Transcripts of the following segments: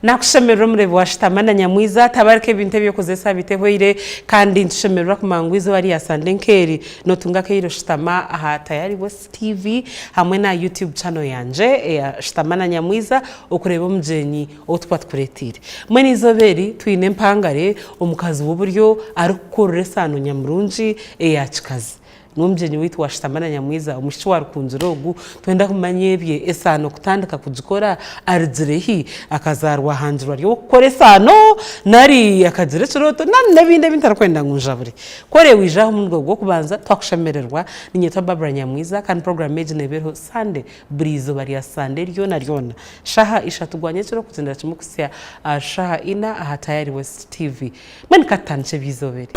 nakushemerera murebe washitamana nyamwiza tabarike ibintu byo kozesa bitehoire kandi nshemerera kumangwizo ari ya Sandenkeri notunga keiro shitama aha tayari West TV hamwe na YouTube channel yanje ya shitamana nyamwiza okureba mjenyi otwatkuretire mwene izoberi twine mpangare omukazi w'uburyo ari kukorera sano nyamurunji ya Kikazi n'umjenyi witwa shitamana nyamwiza umushiki wa rukunzirogu twenda kumanyebye esano kutandika kujikora arzirehi akazarwa hanjirwa ryo gukora esano nari akagire kiroto n'ibindi bitarakwenda ngunjabure kore wijaho mu rwego rwo kubanza twakushemererwa ninyetwa Barbara Nyamwiza kan program age nebeho Sunday burizo bari ya Sunday ryo na ryona shaha ishatugwanye cyo kuzindira kimukusya shaha ina aha tayari West TV mwen katanche bizobere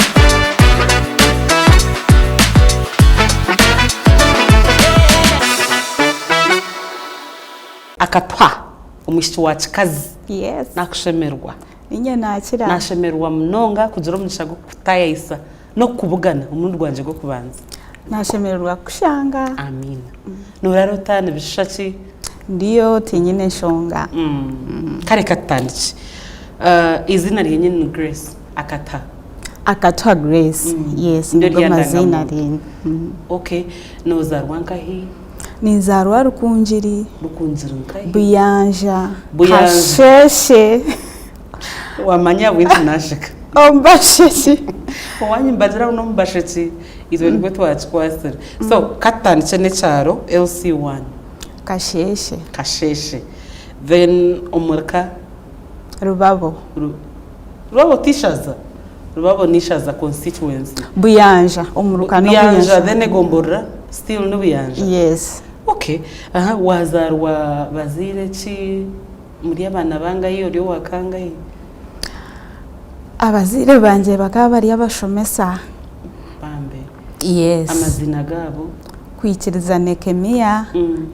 Akatuha umushiki wa Kikazi yes nakushemerwa inye nakira nashemerwa mnonga kujira umugisha go kutayisa no kubugana umuntu rwanje go kubanza nashemerwa kushanga amina nurarotane bishaki ndiyo tinyine nshonga kare katanchi izina ryenye ni Grace Akatuha Grace yes ndio mazina rin okay nozarwanka hi nizarwa rukunjiri nkai buyanja kasheshe wamanya wintu nashika ombasheshe wanyi mbazira uno mbasheti izwe nigwe twachikwasira so katani chene charo LC1 kasheshe then omurka rubabo nishaza constituency buyanja omurka no buyanja then egomborra still no buyanja yes okay wazarwa bazire ki muri abana bangayo ryo wakangaye abazire banje bakaba bari abashomesa bambe yes amazina gabo kwikiriza Nekemia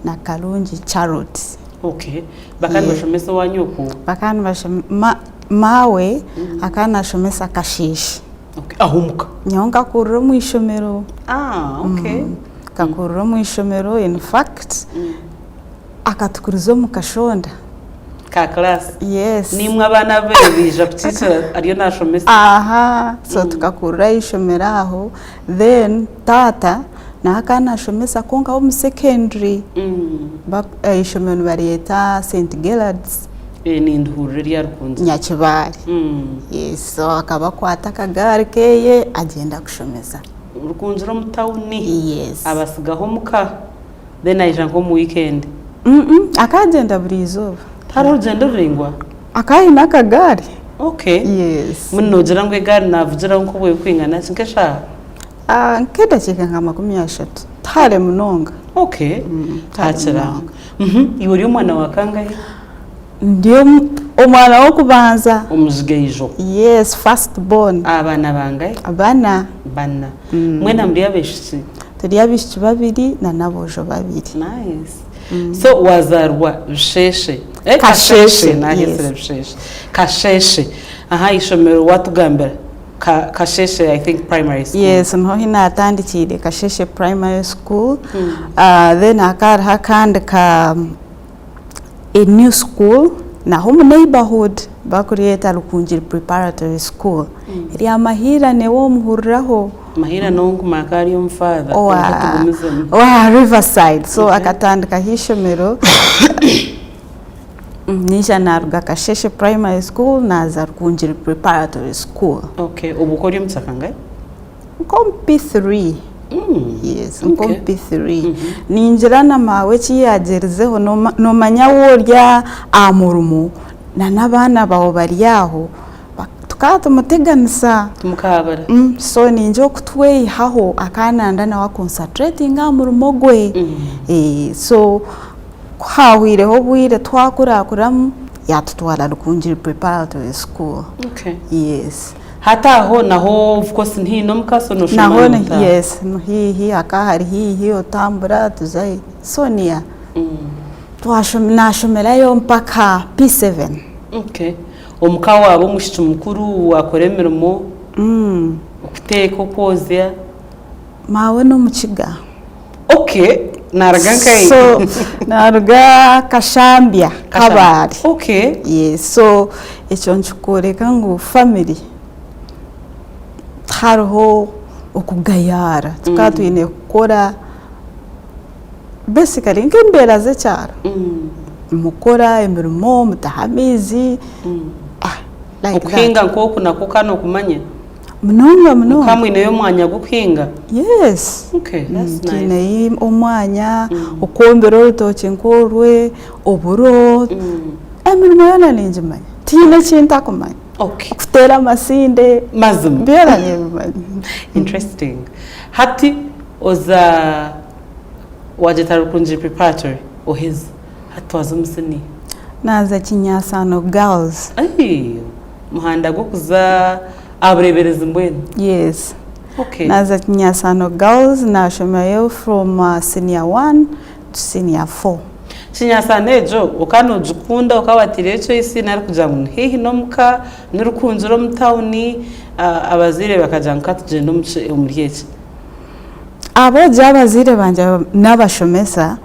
na Kalungi Charlotte okay bakani bashomesa wanyoko bakani bashoma mawe akana shomesa kashishi okay ahumuka nyonga kurro mu ishomero okay kakurro mu ishomero in fact akatukurizo mu kashonda ka class yes nimwe abana bebija kutitira ariyo nashomesa so tukakurra ishomera aho then tata na akana shomesa konka wo mu secondary ishomero bariyeta St Gillard's ni nduhurira ya rukunzi nyakibari yes so akaba kwata kagare keye agenda kushomeza rukunzira mu tawuni yes abasigaho muka then aija nko mu weekend akagenda burizoba hari urugendo rwingwa akayi nakagare okay yes munogira ngo igare navugira nko bwe kwingana sinkesha nkeda kika nka 30 tare munonga okay tachira iwe uri umwana wa kangahe ndiyo umwana wo kubanza umuzigejo yes first born abana bangahe bana mwena muri abeshiki turi abishiki babiri na nabojo babiri nice so wazarwa bisheshe kasheshe nahisire bisheshe kasheshe aha ishomero watugambira kasheshe I think primary school yes no hina atandikire kasheshe primary school then akar hakand ka a new school na home neighborhood bakuriyeta Rukunjiri preparatory school iri amahira ne wo muhuriraho mahira no kumakari yo mfather wa Riverside so akatandika hishomero nisha naruga kasheshe primary school na za Rukunjiri preparatory school okay ubukori mtsakanga P3 yes P3 ninjirana mawe kiyagerizeho no manya worya amurumu na nabana bawo bari yaho tukato muteganisa tumukabara so ninjo kutwe haho akananda na wa concentrating amurumo gwe so kwahwireho bwire twakurakuram yatutwara Rukunjiri preparatory school okay yes hata aho naho of course ntino mukaso no shoma naho yes hi akahari hi otambura tuzai Sonia twashomera yo mpaka P7 okay omukawa abo mushiki mukuru wakoremeramo okuteka okozya mawe no mukiga okay Naragankai. So naruga kashambya kabari. Okay. Yes, so ekyo nkikoreka ngu family hariho okugayara tukaba twine kukora basically nk'embeera z'ekyaro mukora emirimo mutaha amaizi okuhinga nk'oku nako kano okumanya munonga kamwineyo omwanya gw'okuhinga. Yes. Okay, that's nice. Tiine omwanya okwombera orutookye nk'orwe oburo emirimo yoona ningimanya tiine kintakumanya. Okay. Okuteera amasinde mazima byona nibimanya. Interesting. Hati oza wajeta Rukunji preparatory ohezi hati waza omusini naza Kinyasano girls. Ay muhanda gokuza aburebereza mbwenu. Yes. Okay. Naza Kinyasano girls nashomayo from senior 1 to senior 4. Kinyasano ejo okano jukunda okawatire echo isi nari kuja ngo hehi nomuka nirukunjiro mu town abazire bakaja nkatugenda omuri eki abo jabazire banje nabashomesa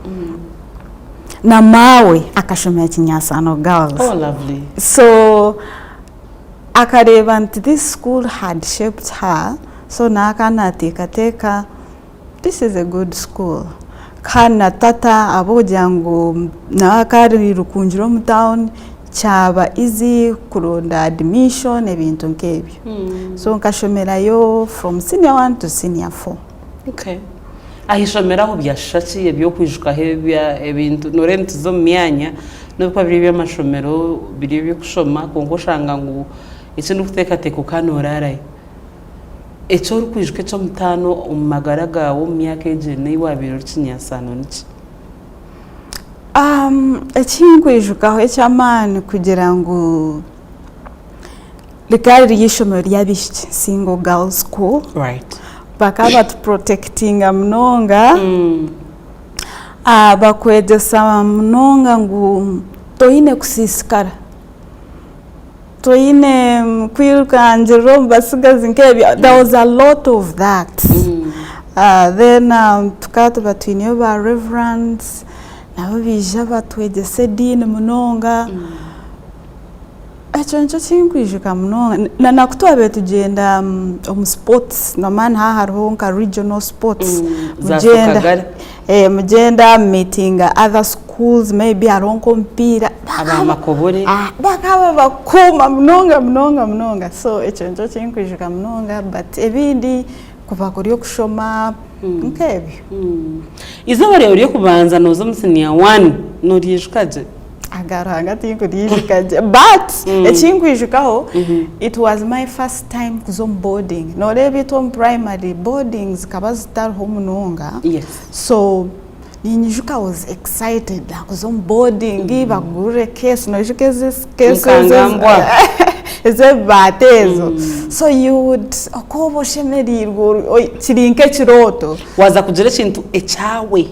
na mawe akashomera Kinyasano girls. Oh, lovely. So akareba nti this school had shaped her, so nakana teka this is a good school. Kana tata aboja ngo nakari Rukunjiro mu town cyaba easy kuronda admission ebintu nkebyo. So nkashomerayo from senior 1 to senior 4. Okay. Ahishomeraho byashaki ebyo kwijuka hebya ebintu norenti zo myanya no kwa biri by'amashomero biri byo kushoma kongo shanga ngo ikintu kuteka teko kanoraraye echo rukwijuka cyo mutano umagaraga wo myaka ejene wabiro Kinyasano niki ekinkwijukaho ekyamani kugira ngo likari yishomero ryabishye single girls school. Right. Bakaba tu protecting mnonga bakwegesa mnonga ngu toine kusisikara toine kwirukanjiro basigazi nkebyo. There was a lot of that. Then tukatu batwine ba reverends nabo bija batwegese dini mnonga Echoncho chinkwijuka mnonga na nakutwa betu jenda sports no man hariho nka regional sports mugenda meeting other schools maybe aronko mpira abamakobore bakaba bakuma mnonga so echoncho chinkwijuka mnonga but ebindi kuva kuri kushoma nkebyo izo bari uri kubanza nozo musiniya 1 no rijukaje agaranga tinko dijikaje but echinkwijukaho it was my first time kuzom boarding no rebito primary boardings kabazitar home nonga. Yes. So ninjuka was excited kuzom boarding bagure case no jukeze eze batezo so you would okobo shemerirwo kirinke kiroto waza kugira kintu echawe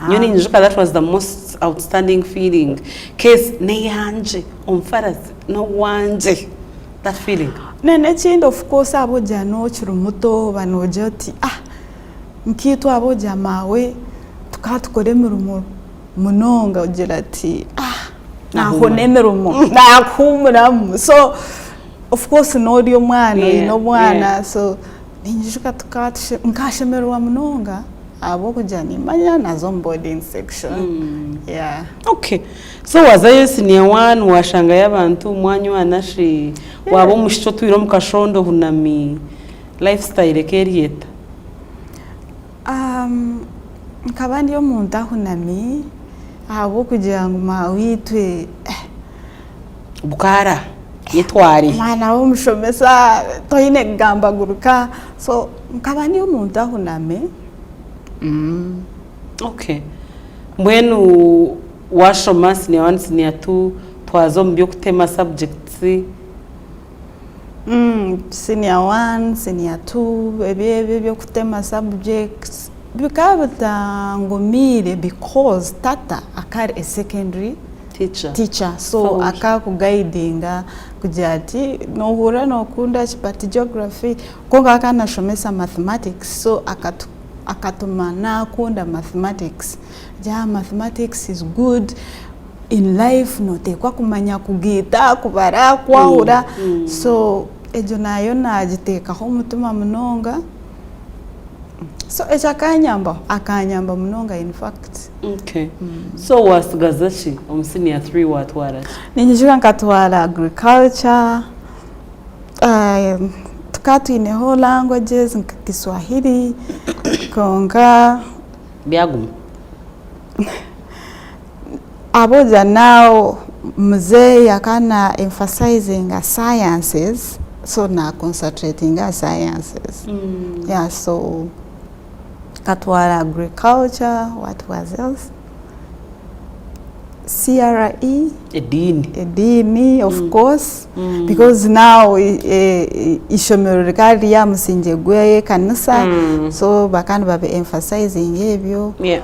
nyoni njuka that was the most outstanding feeling case neyanje omfarazi no wanje that feeling nene chind of course aboja no chirumuto banojoti mkitu aboja mawe tukatukore mirumo munonga ugira ati naho nemerumo nakumuramu so of course no dio mwana no mwana so ninjuka tukati nkashemerwa munonga abo kujani manya nazo boarding section. Yeah. Okay. So wazayo senior 1 washanga y'abantu mwanyu anashi wabo mushito twiro mukashondo hunami lifestyle kerieta nkabandi yo muntu hunami abo kugira ngo mawitwe bukara yetwari mwana wo mushomesa toine gamba guruka so nkabandi yo muntu hunami. Okay. Mwenu washoma senior 1 senior 2 twazo mbyo kutema subjects senior 1 senior 2 ebye byo kutema subjects bikabata ngomire because tata akari a secondary teacher so akaku guidinga kujati no hura no kunda chipati geography konga kana shomesa mathematics so akatuma nakunda mathematics. Mathematics is good in life, notekwa kumanya kugita kubara kwaura. So ejo nayo nagitekaho umutima munonga. So akanyamba munonga in fact. Okay. So wasigazachi senior 3 watwara? Ninjijuka nkatwara agriculture, tukatwine whole languages nka Kiswahili, konga Biagumu. Aboja now mzee yakana emphasizing sciences, so na concentrating sciences. Yeah, so katwara agriculture, what was else? CRE, Edini, of course, because now ishomero ya musinje gwe kanisa, so bakana babe emphasizing ebyo. Yeah.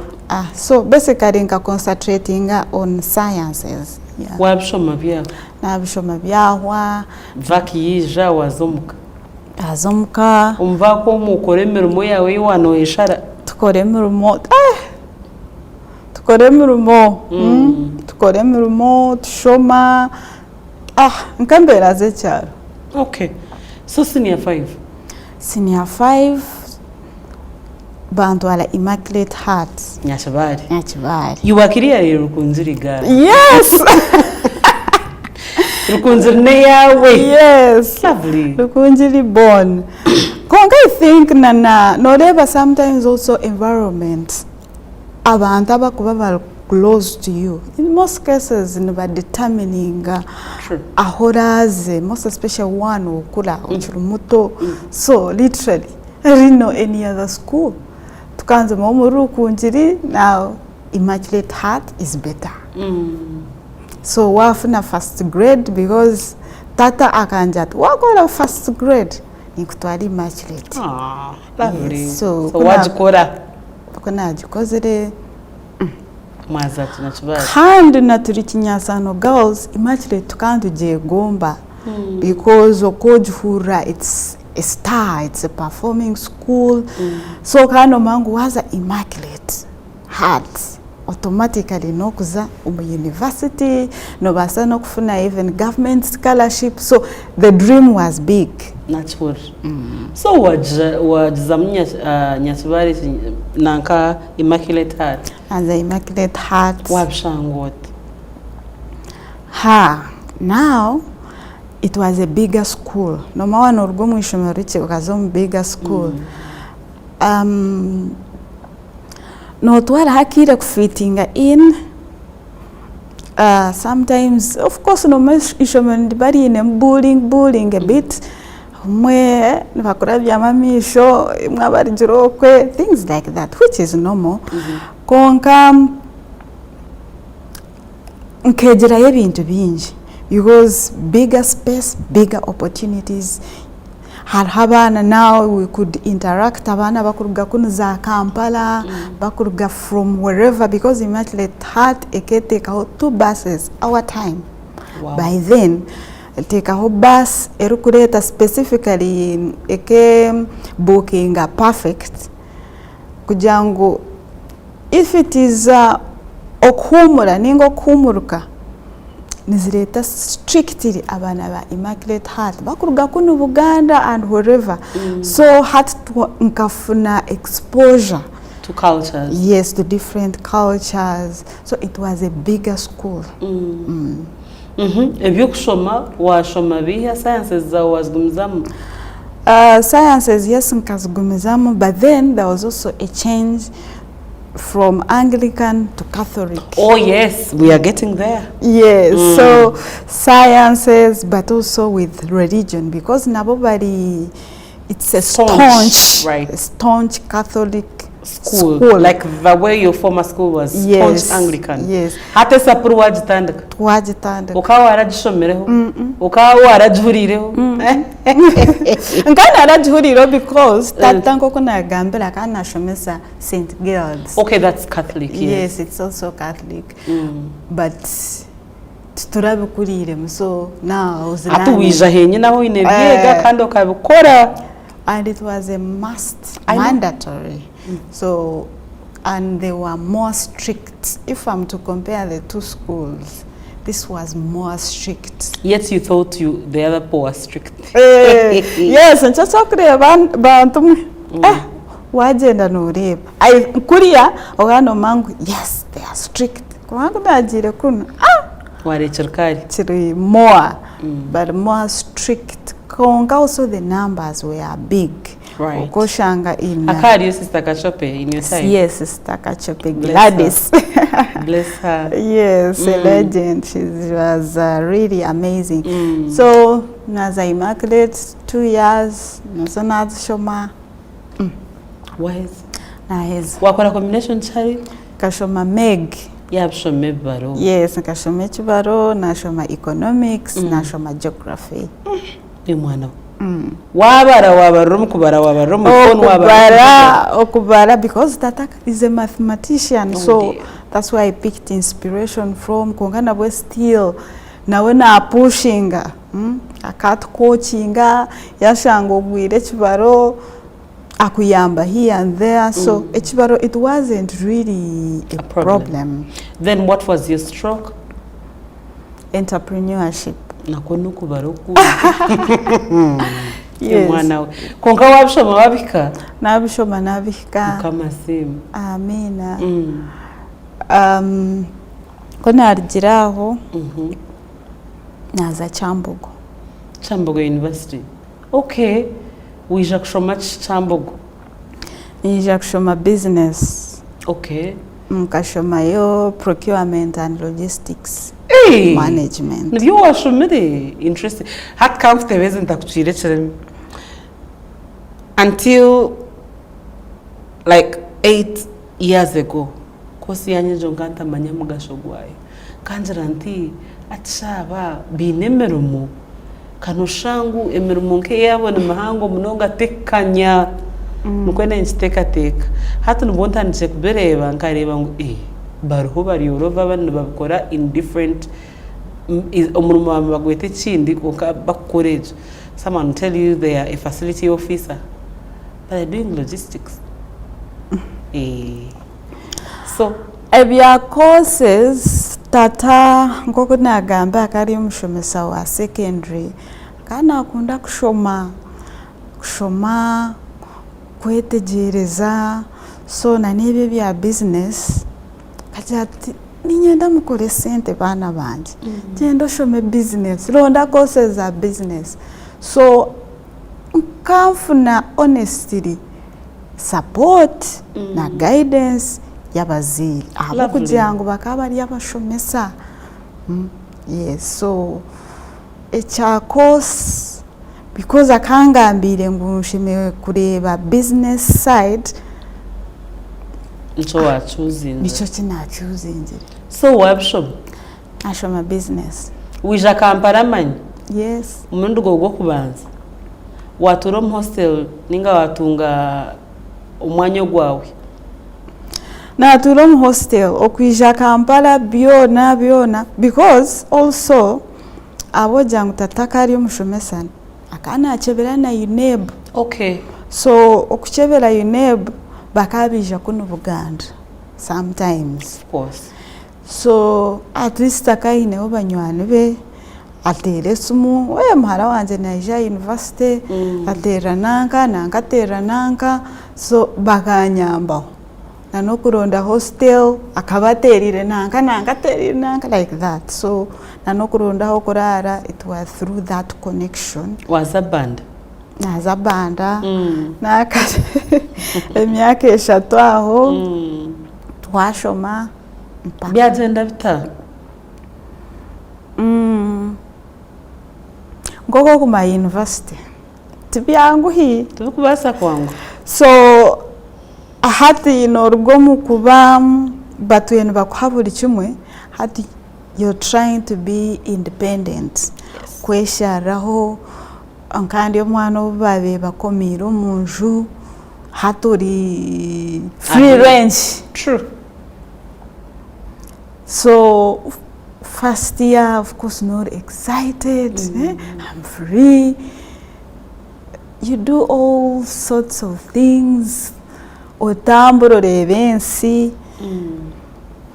So basically nka concentrating on sciences. Yeah. Wabishoma byaho? Nabishoma byahwa. Vakiyija wazomuka? Azomuka. Umva ko mukore imirimo yawe wano ishara? Tukore imirimo. Tukore imirimo, tushoma. Nkambera zecyaro. Okay. So senior 5? Senior 5 bantu ala Immaculate Heart. Nyakibari. Yuwakiriya rero rukunzirigara. Yes. Rukunzirne yawe. Yes. Lovely. Rukunziri born. Konga I think nana noreba sometimes also environment. Abantu abakuba close to you. In most cases niba determining ahoraze, most especially one ukula uchuru muto. So literally I didn't know any other school. Tukanza momuru kunjiri, now Immaculate Heart is better. So wafuna first grade because tata akanjat wakola first grade nikutwali Immaculate. Lovely. Yes, so wajikora? Kuna jikozere Mazati nachibari. Kandi naturi Kinyasano girls Immaculate tukantu je gomba because okojhura it's a star, it's a performing school. So kano mangu waza Immaculate Heart automatically no kuza university, no basa no kufuna even government scholarship. So the dream was big. Natural. So wajizamnya nyatibari nanka Immaculate Heart? As the Immaculate Heart. Wabshangot? Now it was a bigger school. No mawa norgomu ishomeriche ukazom bigger school. No twala hakira kufittinga in. Sometimes, of course, no ishomeri bari in bullying a bit. Mwe bakurabya mamisho mwabari jirokwe, things like that, which is normal. Konka nkejera y'ebintu bingi because bigger space, bigger opportunities. Harhabana now we could interact abana bakuruga kunuza Kampala, bakuruga from wherever, because Immaculate Heart take out 2 buses our time. Wow. By then take a whole bus erukureta specifically eke booking perfect kujangu if it is okumura ningo kumuruka nizireta strictly abana ba Immaculate Heart bakuruga kuno Buganda and wherever. So had to nkafuna exposure to cultures. Yes, to different cultures. So it was a bigger school. Ebyo kushoma washoma biha sciences za wazigumizamu? Sciences, yes, nkazigumizamu, but then there was also a change from Anglican to Catholic. Oh yes, we are getting there. Yes, so sciences, but also with religion, because nobody, it's a staunch, right? A staunch Catholic school. Like the way your former school was, staunch Anglican. Yes. Hata sapuru wajitandika? Wajitandika. Ukawa warajishomereho? Ukawa warajihurireho? Nkana warajihurireho because tatango kuna gambira kana shomesa St. Giles. Okay, that's Catholic. Yes, it's also Catholic. But turabikurire, so now atu wija henye naho inebyega kandi okabikora. And it was a must, mandatory. So, and they were more strict. If I'm to compare the two schools, this was more strict. Yet you thought the other four were strict. Yes, and just bantu wagenda noreba kuriya ogano mangu, yes, they are strict. Kumangu najire kuno chiri more, but more strict. Konga also the numbers were big. Right. Okoshanga in Akari Sister Kachope in your time. Yes, Sister Kachope Gladys. Bless her. Yes, a legend. She was really amazing. So Naza Immaculate 2 years, Naza Shoma. Wise. Nice. Wakora combination chari? Kashoma Meg. Yeah, Shome Baro. Yes, Kashome Chibaro, Nashoma Economics, Nashoma Geography. Imwana. Wabara okubara because Tata is a mathematician, so that's why I picked inspiration from Kongana we still nawe na pushinga akatu coachinga yashango bwire chibaro akuyamba here and there, so echibaro it wasn't really a problem. Then what was your stroke? Entrepreneurship. Nakonuku baroku. Yes. Mwana konka wabishoma wabika nabishoma nabika kama simu. Amina. Kona arjiraho naza Chambogo University. Okay, wija kushoma Chambogo? Nija kushoma business. Okay. Mkashoma yo procurement and logistics. Hey, management. Nibyo washomere interesting. Hat comfortable ntakuchirechere until like 8 years ago. Kosi yanye jonganta manyamugasho gwaye. Kanjira nti atshaba binemerumo kanushangu emerumo nke yabona mahango munonga tekanya nukwenda nchitekateka hatu nubonta nje kubereba nkareba ngo baruho bari yorova bano babikora in different umurimo wa bagwete kindi bakoreje. Someone will tell you they are a facility officer but they're doing logistics. So ebya courses tata ngoko nagamba akari mushomesa wa secondary kana akunda kushoma kwetegereza, so na nebe bya business kajati ninyenda mukore sente bana banje genda shome business ronda courses za business, so kamfuna honestly support na guidance yabazili abo kugira ngo bakaba ari abashomesa. Yes, so echa course because akangambire ngo nshime kureba business side nicho wa choosing. Nicho kina choosing. So wabshom ashoma business wija Kampala manyi? Yes. Umundu gogo kubanza watura mu hostel ninga watunga umwanya gwawe? Natura mu hostel okwija Kampala byona because also abo jangu tatakari umushomesa akana achebera na UNEB. Okay. So okuchebera UNEB bakabija kuno Buganda sometimes. Of course. So at least akaine obanywane be atere sumu we mhara wanje Naija University atera nanka so baganyamba nano kuronda hostel akabaterire nanka like that, so nano kuronda ho kurara it was through that connection. Was a band naza banda naka emyaka eshatu aho twashoma byagenda bita ngoko kuma university tibyangu hi tubikubasa kwangu, so hati norgo mukuba batuyene bakuhabura kimwe hati you're trying to be independent. Yes. Kwesharaho ankandi omwana obabe bakomira omunju hatori free range. True. So first year of course not excited. I'm free. You do all sorts of things. otambura oreba ensi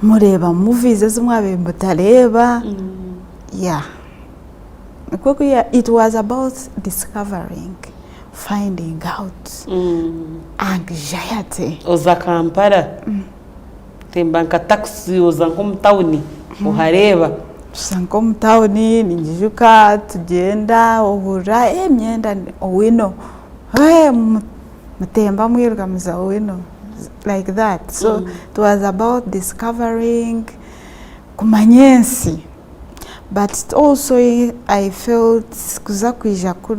mureba movies ezimwe mutareba yeah it was about discovering, finding out anxiety oza Kampala temba nka taxi oza nko mu town uhareba tusanko mu town ninjijuka tugenda ohura emyenda owino mutemba mwiruka muza owino like that. So it was about discovering kumanyensi. But also I felt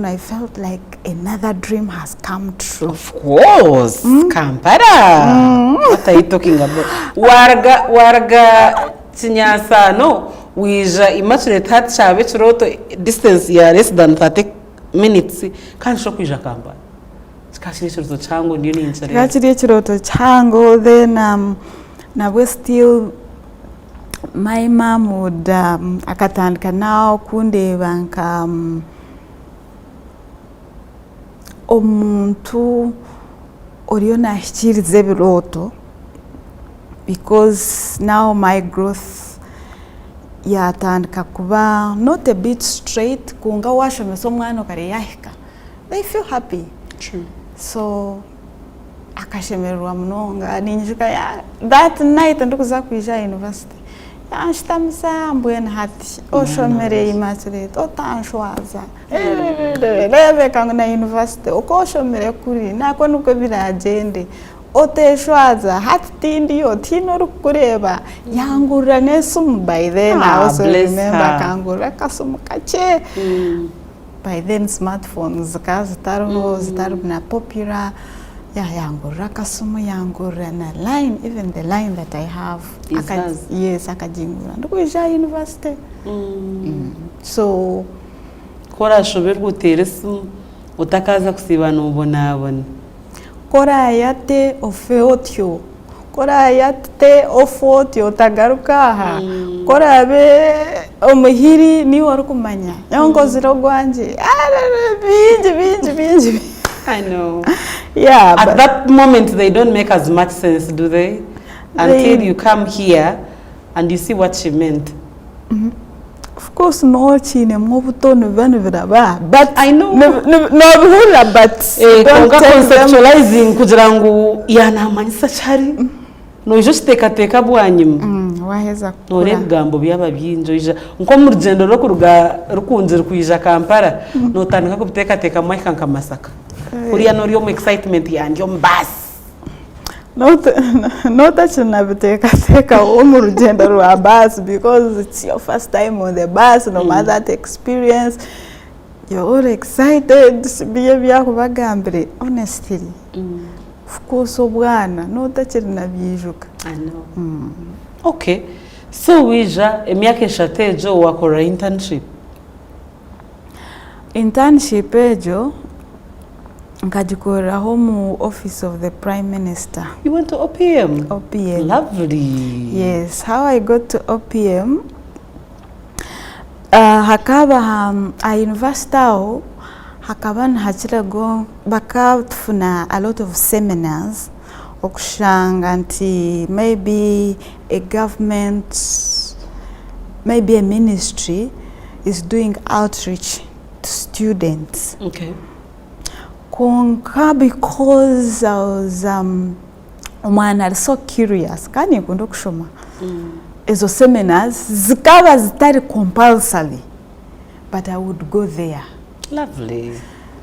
I felt like another dream has come true. Of course, Kampala. What are you talking about? Warga Chinyasa no. Wija imagine that chabe chiroto distance ya less than 30 minutes. Can't shock wija Kampala. Chikashiri chiroto chango ndiyo ni inchare. Chikashiri chiroto chango. Then na we still. My mom would akatandika now kundeba nka omuntu oriyo nahikiriza ebiroto, because now my growth yatandika kuba not a bit straight kunga washomesa omwana okare yahika, they feel happy. True. So akashemererwa munonga ninjuka that night ndikuza kwija university ashtamisa mbwena hati oshomere imaturate otanshwaza leve kangu na university okoshomere kuri nako nuko biragende oteshwaza hati tindi otino rukureba yangura nesum. By then I also remember kangura kasum kache. By then smartphones zitaru na popular. Yangura kasumu yangura na line, even the line that I have. Yes, akajingura. Ndikuja university. So kora shobera guteresa utakaza kusibana ubonabona. Kora yate ofeotyo. Kora yate ofotyo tagarukaha. Kora be omuhiri ni warukumanya. Yongoziro gwanje. Binji. I know. Yeah. At that moment, they don't make as much sense, do they? Until you come here and you see what she meant. Of course, no chine mobuto nevanivira, but I know. No bihula, but don't conceptualizing kujirangu yana manisa chari. No just teka bwanyim. Waheza. No regambo byaba byinjo ija. Nko mu rugendo rukunze rukwijja Kampala. No tandika kubiteka mwaka nkamasaka. Kuriya noriyo mu excitement yanjye mbas. Not that you never take urugendo rwa bus, because it's your first time on the bus. No matter the experience, you're all excited. Honestly, of course, not that you never. I know. Okay, so wija emyaka eshatu ejo wakora internship ejo nkajikora home office of the Prime Minister. You went to OPM? OPM. Lovely. Yes. How I got to OPM, hakaba a university aho hakaba nahakirago bakafuna a lot of seminars okushanga nti maybe a government, maybe a ministry is doing outreach to students. Okay. Because I was I was so curious, kani kundo kushoma ezo seminars zikaba zitari compulsory, but I would go there. Lovely.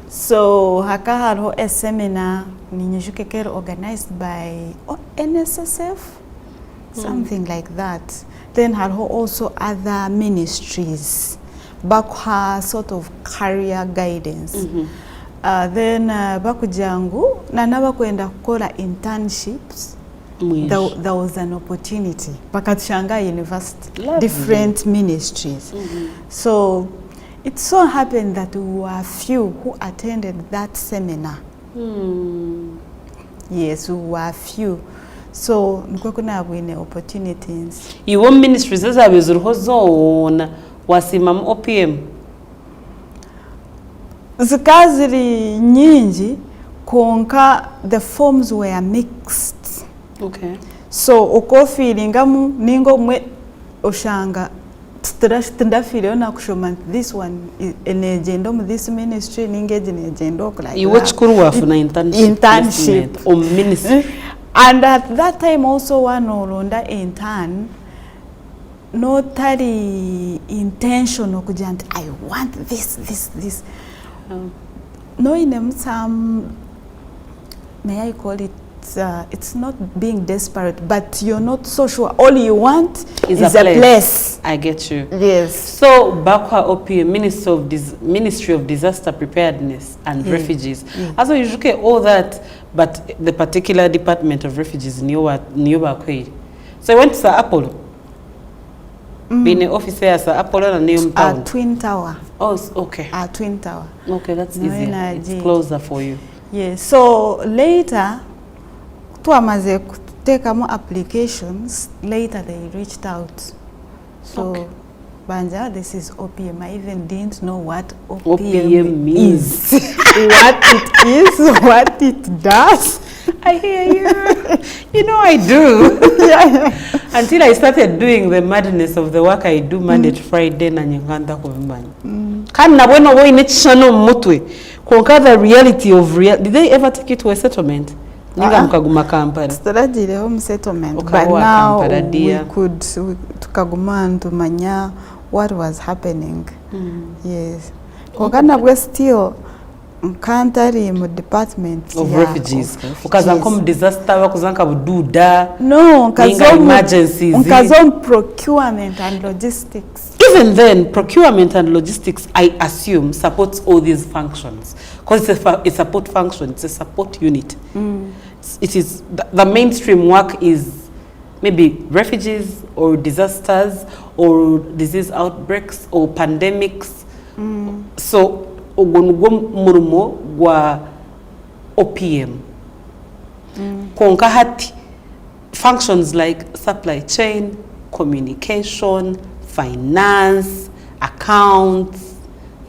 So haka a seminar ninyujukekero organized by NSSF, something like that. Then had also other ministries back her sort of career guidance. Then bakujangu na nabakwenda kukola internships. There was an opportunity Pakatushanga University. Lovely. Different ministries. So it so happened that we were few who attended that seminar. Yes, we were few. So nkokuna wine opportunities. Iwo ministries ezabezuruho zona wasimam OPM. Zikaziri nyingi konka the forms were mixed. Okay. So okofiringamu ningo mwe oshanga tindafire ona kushoma this one enegendo mu this ministry ningeje negendo like you watch kuruwa for internship or ministry. And at that time also one olonda intern notary intentional kujant I want this no in some may I call it it's not being desperate, but you're not so sure. All you want is a place. I get you. Yes. So, Bakwa OPM, Ministry of Disaster Preparedness and Refugees. Also, you look at all that, but the particular Department of Refugees in Bakwa. So, I went to Sir Apollo. Being an officer at Sir Apollo and Neum Town. Twin Tower. Oh, okay. Twin Tower. Okay, that's easy. It's closer for you. Yes. So, later, tuamaze kuteka more applications, later they reached out. So, okay. Banja, this is OPM. I even didn't know what OPM means. What it is, what it does. I hear you. You know I do. Until I started doing the madness of the work I do Monday to Friday na nyanganda kumbani. Kana bueno wo inechano mutwe. Konka the reality of real. Did they ever take you to a settlement? Ninga mukaguma Kampala. Started home settlement, but now we could tukaguma ntumanya what was happening. Yes. Kogana we still Kantari mu department of refugees. Ukaza come disaster wakuzanka bududa. No, emergencies. Ukazom procurement and logistics. Even then, procurement and logistics, I assume, supports all these functions. Because it's a support function, it's a support unit. It is, the mainstream work is maybe refugees or disasters or disease outbreaks or pandemics. So, murumo wa OPM. Konka hati functions like supply chain, communication, finance, accounts,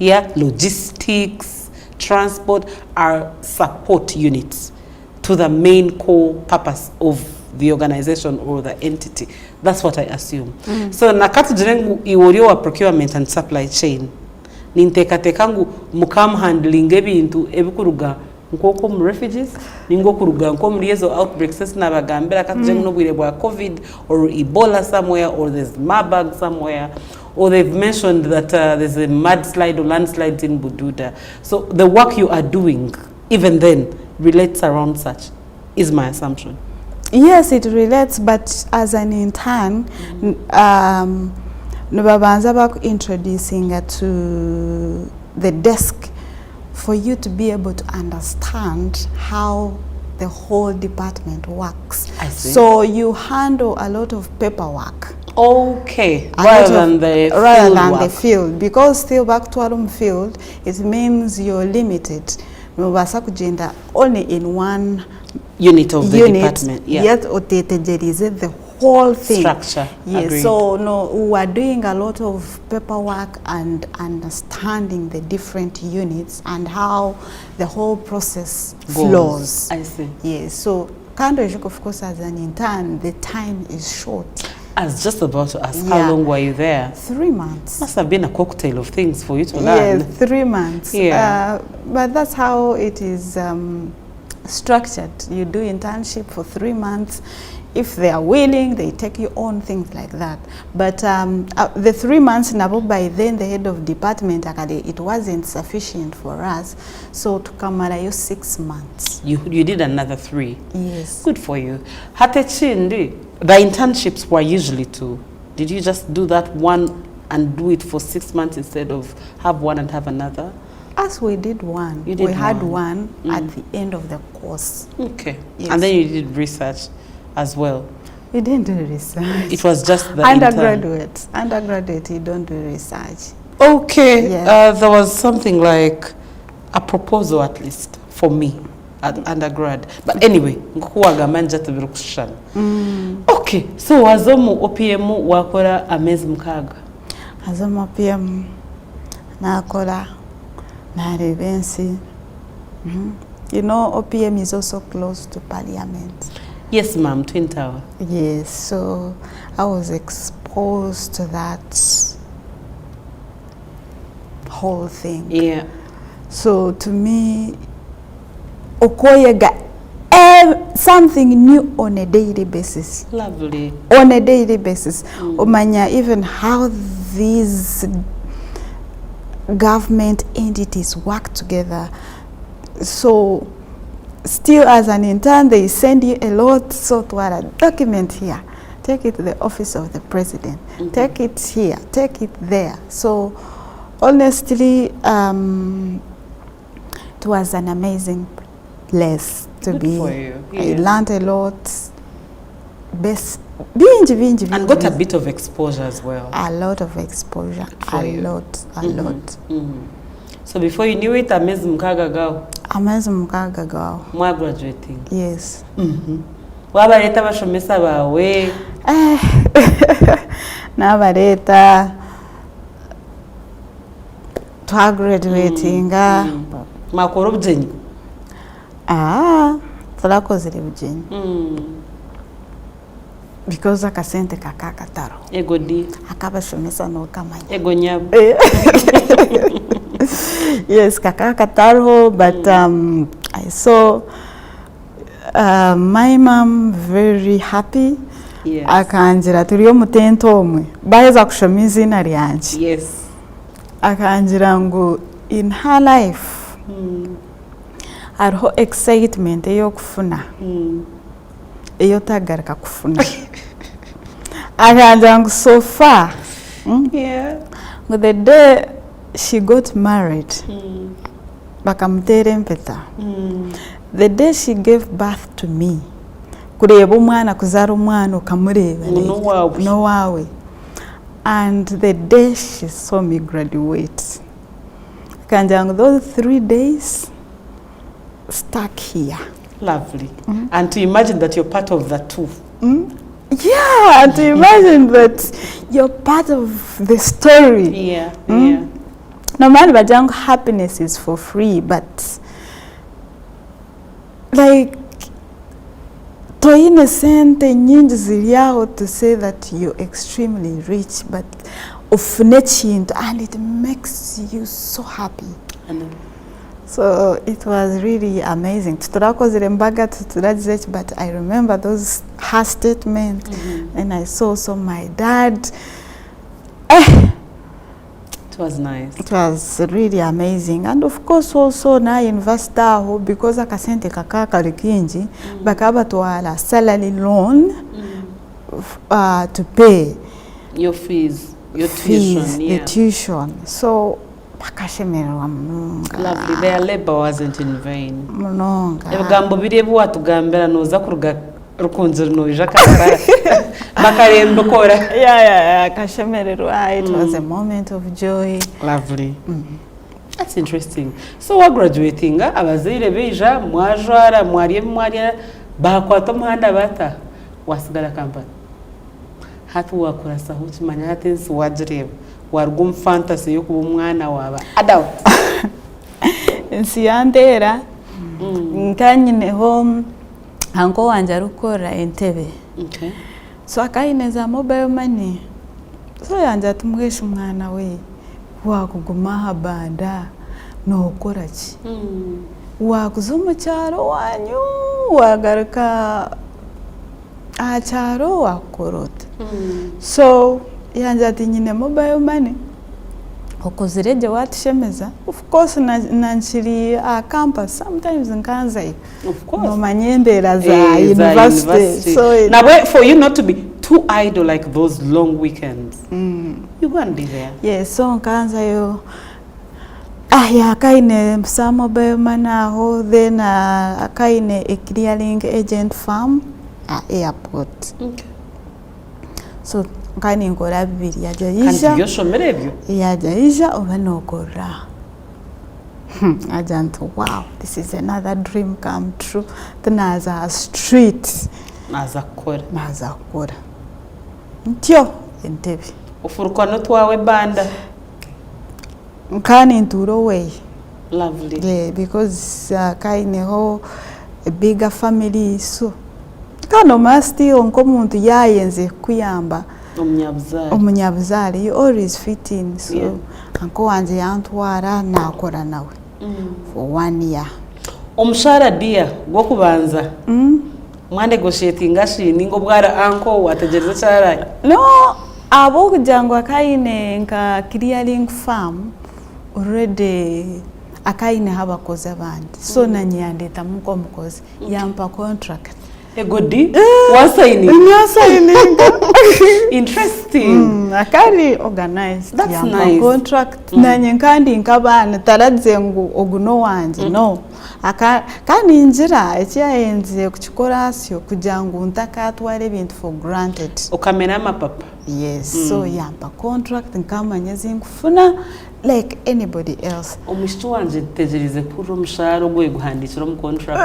logistics, transport are support units to the main core purpose of the organization or the entity. That's what I assume. So nakati jirengu iworiyo wa procurement and supply chain. Nintekatekangu mukam handling ebintu ebikuruga nkoko mu refugees ningo kuruga nko muri yezo outbreaks nabagambira katjengu no bwire bwa COVID or Ebola somewhere or there's Marburg somewhere or they've mentioned that there's a mudslide or landslide in Bududa. So the work you are doing even then relates around such is my assumption. Yes, it relates, but as an intern Nubabanza back introducing to the desk for you to be able to understand how the whole department works. I see. So you handle a lot of paperwork. Okay, rather than the field. Because still back to our field, it means you're limited. Only in one unit of the department. Yet the whole thing. Structure. Yes. Agreed. So we are doing a lot of paperwork and understanding the different units and how the whole process flows. I see. Yes. So Kando, of course, as an intern, the time is short. I was just about to ask, how long were you there? 3 months. Must have been a cocktail of things for you to learn. Yes, 3 months. Yeah. But that's how it is structured. You do internship for 3 months. If they are willing, they take you on, things like that. But the 3 months, by then the head of department, it wasn't sufficient for us. So to come at 6 months. You did another 3? Yes. Good for you. Hatechindi, the internships were usually 2. Did you just do that one and do it for 6 months instead of have one and have another? As we did one. We had one at the end of the course. Okay. Yes. And then you did research as well. We didn't do research. It was just the undergraduate. Undergraduate, you don't do research. Okay. Yes. There was something like a proposal, at least for me at undergrad. But anyway, okay. So wazomu OPM wakora amezi mkaga. Azomu OPM nakora narebensi You know, OPM is also close to Parliament. Yes, ma'am, Twin Tower. Yes, so I was exposed to that whole thing. Yeah. So to me, Okoye got something new on a daily basis. Lovely. On a daily basis. Omanya, even how these government entities work together. So still as an intern, they send you a lot, so to a document here, take it to the office of the president, take it here, take it there. So honestly, it was an amazing place to Good be. for you. Yeah. I learned a lot. And got a bit of exposure as well. A lot of exposure. A lot. So before you knew it, amazed mukaga gao. Amazing mukaga gao. Mwa graduating. Yes. Wabareta bashomesa bawe. Nabareta twa graduating. Makoro bujenyi. Tulakozere bujenyi. Because akasente kakakataro. Ego di. Akabashomesa no kamanya. Ego nyabo. Yes, kakakataro, but I saw my mom very happy. Yes. Akanjira turiyo mutento omwe. Baheza kushoma izina ryanje. Yes. Akanjira ngo in her life hariho excitement eyo kufuna. Eyo tagarika kufuna. Akanjira ngo so far. Yeah. The day she got married, bakamutere empeta. The day she gave birth to me, kureba umwana kuzara umwana ukamureba no wawe. And the day she saw me graduate, kanjang those 3 days stuck here. Lovely. And to imagine that you're part of that too. Yeah, to imagine that you're part of the story. Yeah. Yeah. No matter what, happiness is for free, but like to innocent nyingi ziriaho to say that you're extremely rich, but ufune chintu and it makes you so happy. So it was really amazing. Tuturakozere mbaga tuturagize, but I remember those her statement, and I saw also my dad. It was nice. It was really amazing, and of course also na university aho because akasente kakaka likinji bakaba twala salary loan to pay your fees, your tuition, the tuition. So bakashemerwa munonga. Lovely. Their labor wasn't in vain. Munonga. Ebigambo birebu watugambira noza kuruga rukunzira noija kakara bakaremba kora. Yeah, kashemerwa. It was a moment of joy. Lovely. That's interesting. So we're graduating, abazaire beija mwajwara mwariye bakwata muhanda bata wasigara kampani. Hatu wakurasa hukimanya hatensi wajireba warugum fantasy yo kuba umwana waba adult. Nsi yandera nkanyineho hanko wanje arukora entebe. Okay. So akayineza mobile money. So yanje atumwesha umwana we wakuguma habanda nokora ki. Wakuzuma cyaro wanyu wagaruka acharo wakorota. So yanje ati nyine mobile money okozireje watishemeza. Of course nanchiri campus sometimes nkanza. Of course. No manyendera za university. So now wait for you not to be too idle like those long weekends. You go and be there. Yes, so nkanza yo akaine some mobile money aho, then akaine a clearing agent firm at airport. Okay. So nkani ngora bibiri Kandi yoshomere byo. yajaisha oba nokora. Ajanto, wow, this is another dream come true. Then as a street Naza kora ntyo entebe ufurukwa no twawe banda nkani nturo we Lovely. Yeah, because kaineho a bigger family, so kano masti onkomuntu yayenze kuyamba omunyabuzali, you always fit in. So yeah. Anko wanje yantwara nakora nawe for 1 year. Omushara dia gokubanza mwanegotiatinga shini ngo bwara anko wategereza cyaraye? No, abo kujangwa kaine nka clearing farm already akaine habakoze abandi, so nanyandeta muko mukozi yampa contract egodi wasaining interesting. Akari organized. That's yampa nice. Contract nanye nkandi nkabana taradzengu oguno wanje no akani njira ekyayenze kukikorasyo kujangu ntakatwara ebintu for granted okamera amapapa. Yes. So yampa contract nkamanyeze nkufuna like anybody else. Omushito wanje tegereze kuri omushara ogwe guhandikira mu contract.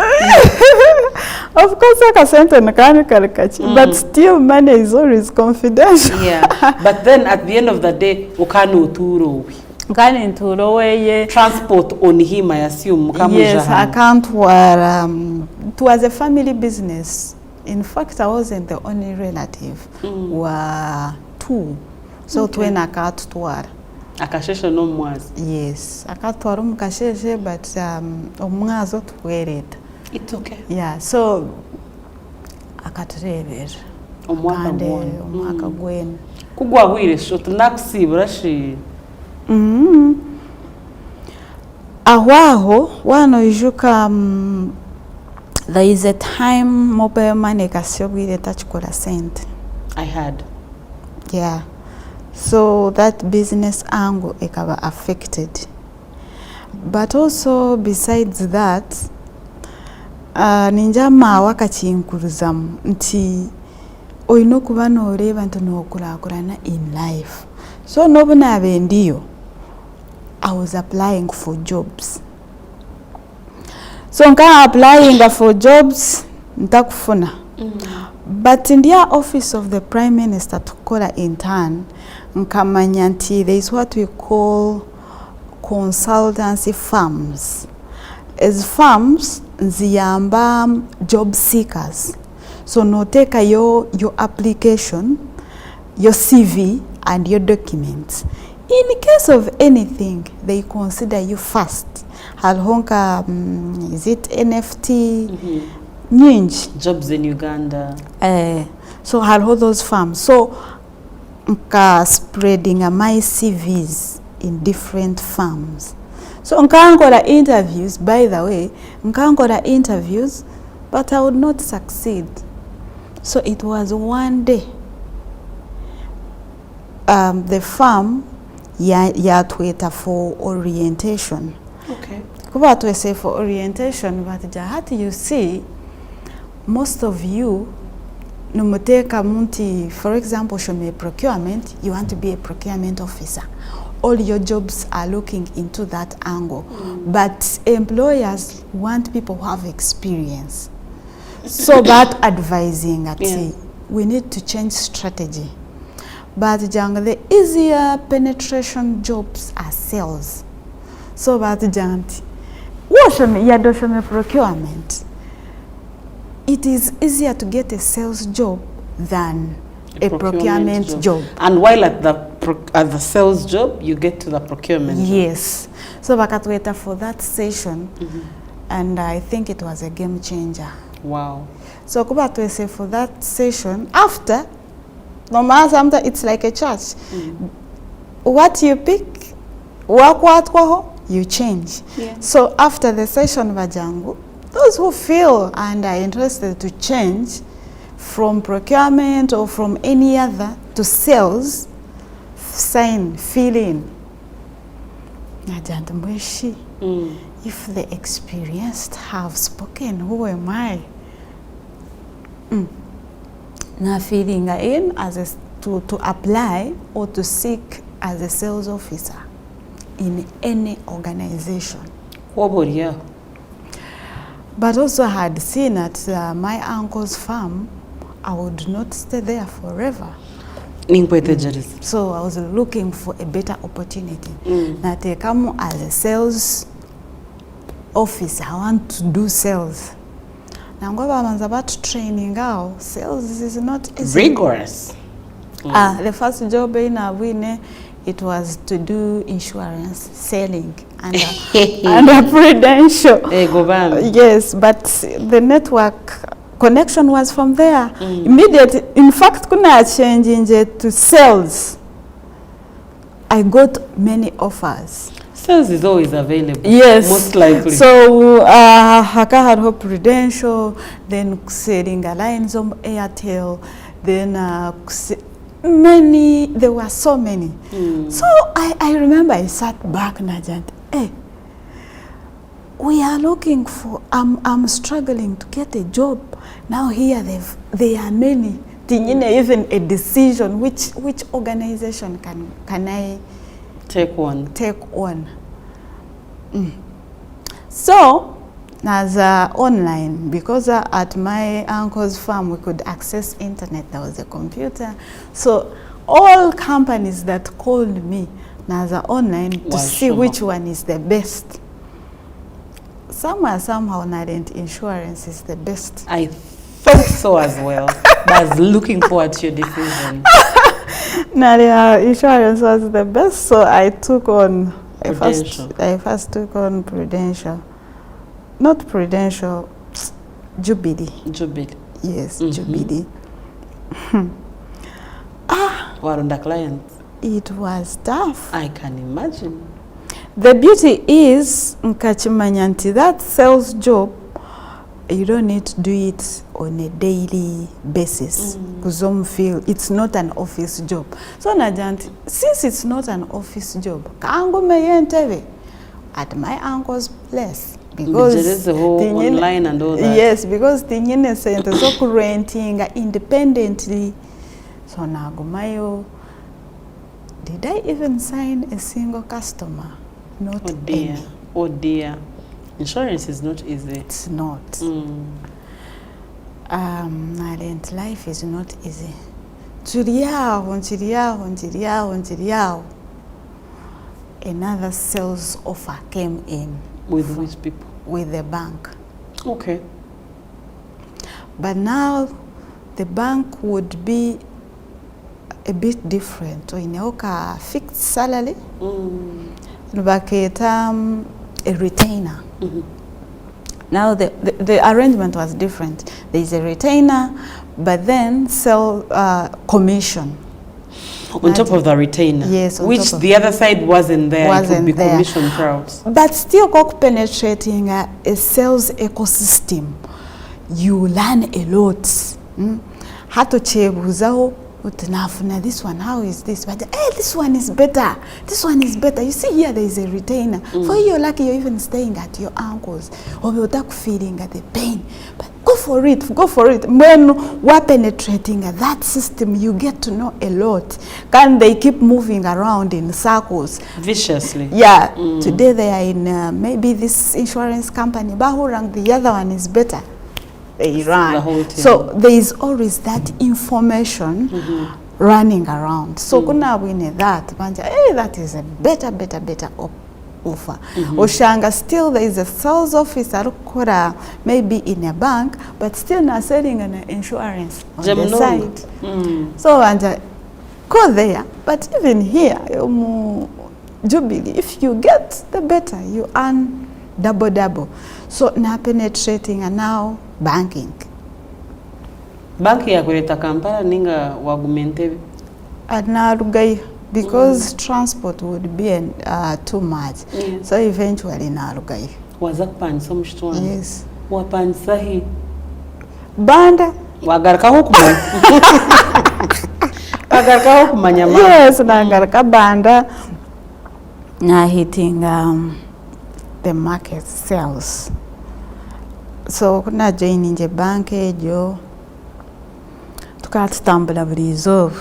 Of course, akasente nakani karikachi, but still money is always confidential. Yeah, but then at the end of the day, ukani uturo. Ukani uturo weye. Transport on him, I assume. Yes, I can't wear. It was a family business. In fact, I wasn't the only relative. Were 2, so okay. 2 nakatwara. Akasheshe no mwazi. Yes, akatwara mukasheshe, but omwazo tuwereta. It's okay. Yeah, so akaturebera omwaka gwena kugwa hwire shot nakusibura shi ahwaho wano ijuka there is a time mobile money kasiyobwire tachikola sente. I had. Yeah, so that business angle ekaba affected, but also besides that ninjama wakachinkurizamu nti oyino kuba noreba nti nokulakurana in life. So nobuna bendiyo I was applying for jobs. So nka applying for jobs ntakufuna. But in the office of the Prime Minister tukola intern nkamanya nti there is what we call consultancy firms. As firms ziyamba job seekers. So no take your application, your CV and your documents. In case of anything, they consider you first. Halhonka, is it NFT? Nyingi. Jobs in Uganda. So halho those firms. So spreading my CVs in different firms. So nkankola interviews, by the way, nkankola interviews, but I would not succeed. So it was one day, the firm yatweta for orientation. Okay. Kuba to say for orientation, but jahati you see, most of you, numuteka munti, for example, show me procurement, you want to be a procurement officer. All your jobs are looking into that angle. But employers want people who have experience. So that advising at we need to change strategy. But the easier penetration jobs are sales. So that procurement. It is easier to get a sales job than a procurement job. And while at the sales job, you get to the procurement job. Yes. So bakatweta for that session, and I think it was a game changer. Wow. So kuba twese for that session, after, no matter sometimes it's like a church. What you pick, you change. Yeah. So after the session vajangu, those who feel and are interested to change from procurement or from any other to sales, sign, fill in. If the experienced have spoken, who am I? Now filling in as to apply or to seek as a sales officer in any organization. What about you? But also I had seen at my uncle's farm, I would not stay there forever. So I was looking for a better opportunity. Now they come as a sales office, I want to do sales. Now bamanza about training out. Sales is not easy. Rigorous. The first job in Awine, it was to do insurance selling under Prudential. Yes, but the network connection was from there. Immediately, in fact, kuna change to sales. I got many offers. Sales is always available. Yes. Most likely. So, Haka had her Prudential, then selling alliance on Airtel, then there were so many. So I remember I sat back and I said, hey, we are looking for, I'm struggling to get a job. Now here there are many. Even a decision, which organization can I take on? So, as online, because at my uncle's farm we could access internet, there was a computer. So, all companies that called me as online to see which one is the best. Somehow, Nadent Insurance is the best. I thought so as well. But I was looking forward to your decision. Nadia Insurance was the best, so I took on Prudential. I first took on Prudential. Not Prudential, Jubilee. Yes, Jubilee. What on the clients? It was tough. I can imagine. The beauty is, nkachimanyanti, that sales job, you don't need to do it on a daily basis. Because feel it's not an office job. So Najanti, since it's not an office job, at my uncle's place. Because there is the whole online and all that. Yes, because the center so renting independently. So Nagumayo, did I even sign a single customer? Not any. Oh dear. Insurance is not easy. It's not. Life is not easy. Another sales offer came in. With which people? With the bank. Okay. But now the bank would be a bit different. So in a fixed salary, a retainer. Now the arrangement was different. There is a retainer, but then sell commission. On top of the retainer? Yes. Which the other side wasn't there. It would be commission crowds. But still penetrating a sales ecosystem, you learn a lot. Hato chebuzao. Now this one, how is this? But hey, this one is better. This one is better. You see here, there is a retainer. For you, you're lucky you're even staying at your uncle's, or you're feeling at the pain. But go for it, go for it. When we're penetrating that system, you get to know a lot. Can they keep moving around in circles? Viciously. Yeah. Today they are in maybe this insurance company, Bahurang, the other one is better. They run. So there is always that information running around. So kuna win that, hey, that is a better offer. Oshanga, still there is a sales officer maybe in a bank, but still not selling an insurance on the side. So go there. But even here, Jubilee, if you get the better, you earn double. So now penetrating and now banking. Banki ya kuleta Kampala ninga wagumentebe? Narugai, because transport would be too much. So eventually narugai. Waza kupanisa mshitwana? Yes. Wapanisa hii? Banda. Wagarika hukumanya? Wagarika hukumanya mama? Yes, nagarika banda. Na hitting the market sales. So kuna joining the bank ejo tukatambula bulizo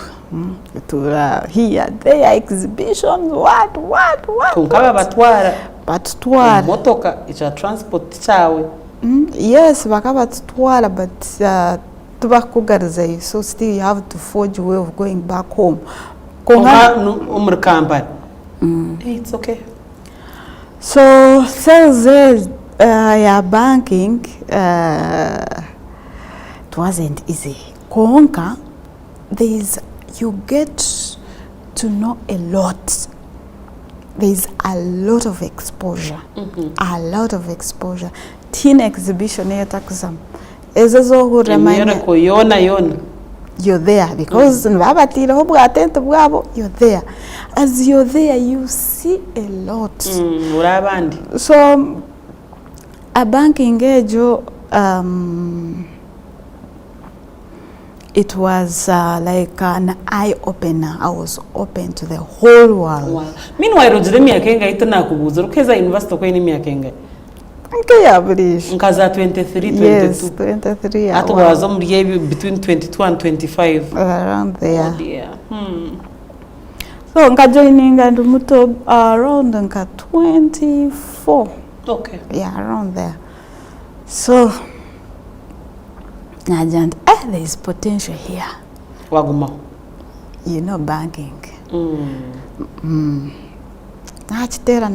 here there exhibitions what kunkaba batwara motoka icha transport chawe yes bakaba batwara but tubakugariza so still you have to forge a way of going back home umrikamba. It's okay. So sales Yeah, banking, it wasn't easy. Konka, you get to know a lot. There's a lot of exposure. A lot of exposure. Teen exhibition yetakusam. Ezezo huramanya. You're there because you're there. As you're there, you see a lot. So a banking ejo, it was like an eye opener. I was open to the whole world. Wow. Meanwhile, university Okay, average. Nkaza 23, 22. Yes, 23. That was between 22 and 25. Around there. Oh dear. So nka joining and muto around nka 24. Okay. Yeah, around there. So Najand, there is potential here. Waguma. You know, banking. Nachtera.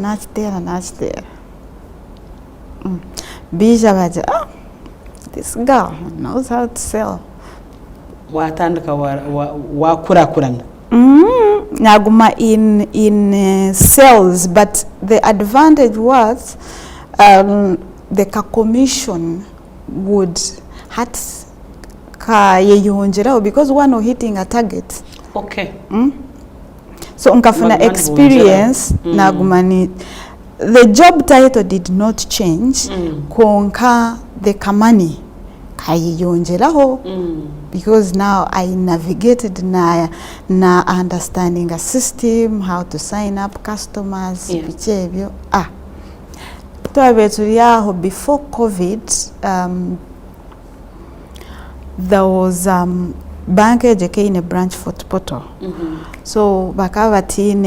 Bija baje, this girl knows how to sell. Watandika wakurakurana. Naguma in sales, but the advantage was the commission would hat ka yeyonjeraho because one was hitting a target. Okay. So unkafuna experience naguma the job title did not change. Konka the kamani kayiyonjeraho because now I navigated na understanding a system, how to sign up customers. Before COVID, there was bank JK in a branch for Poto. So bakavatin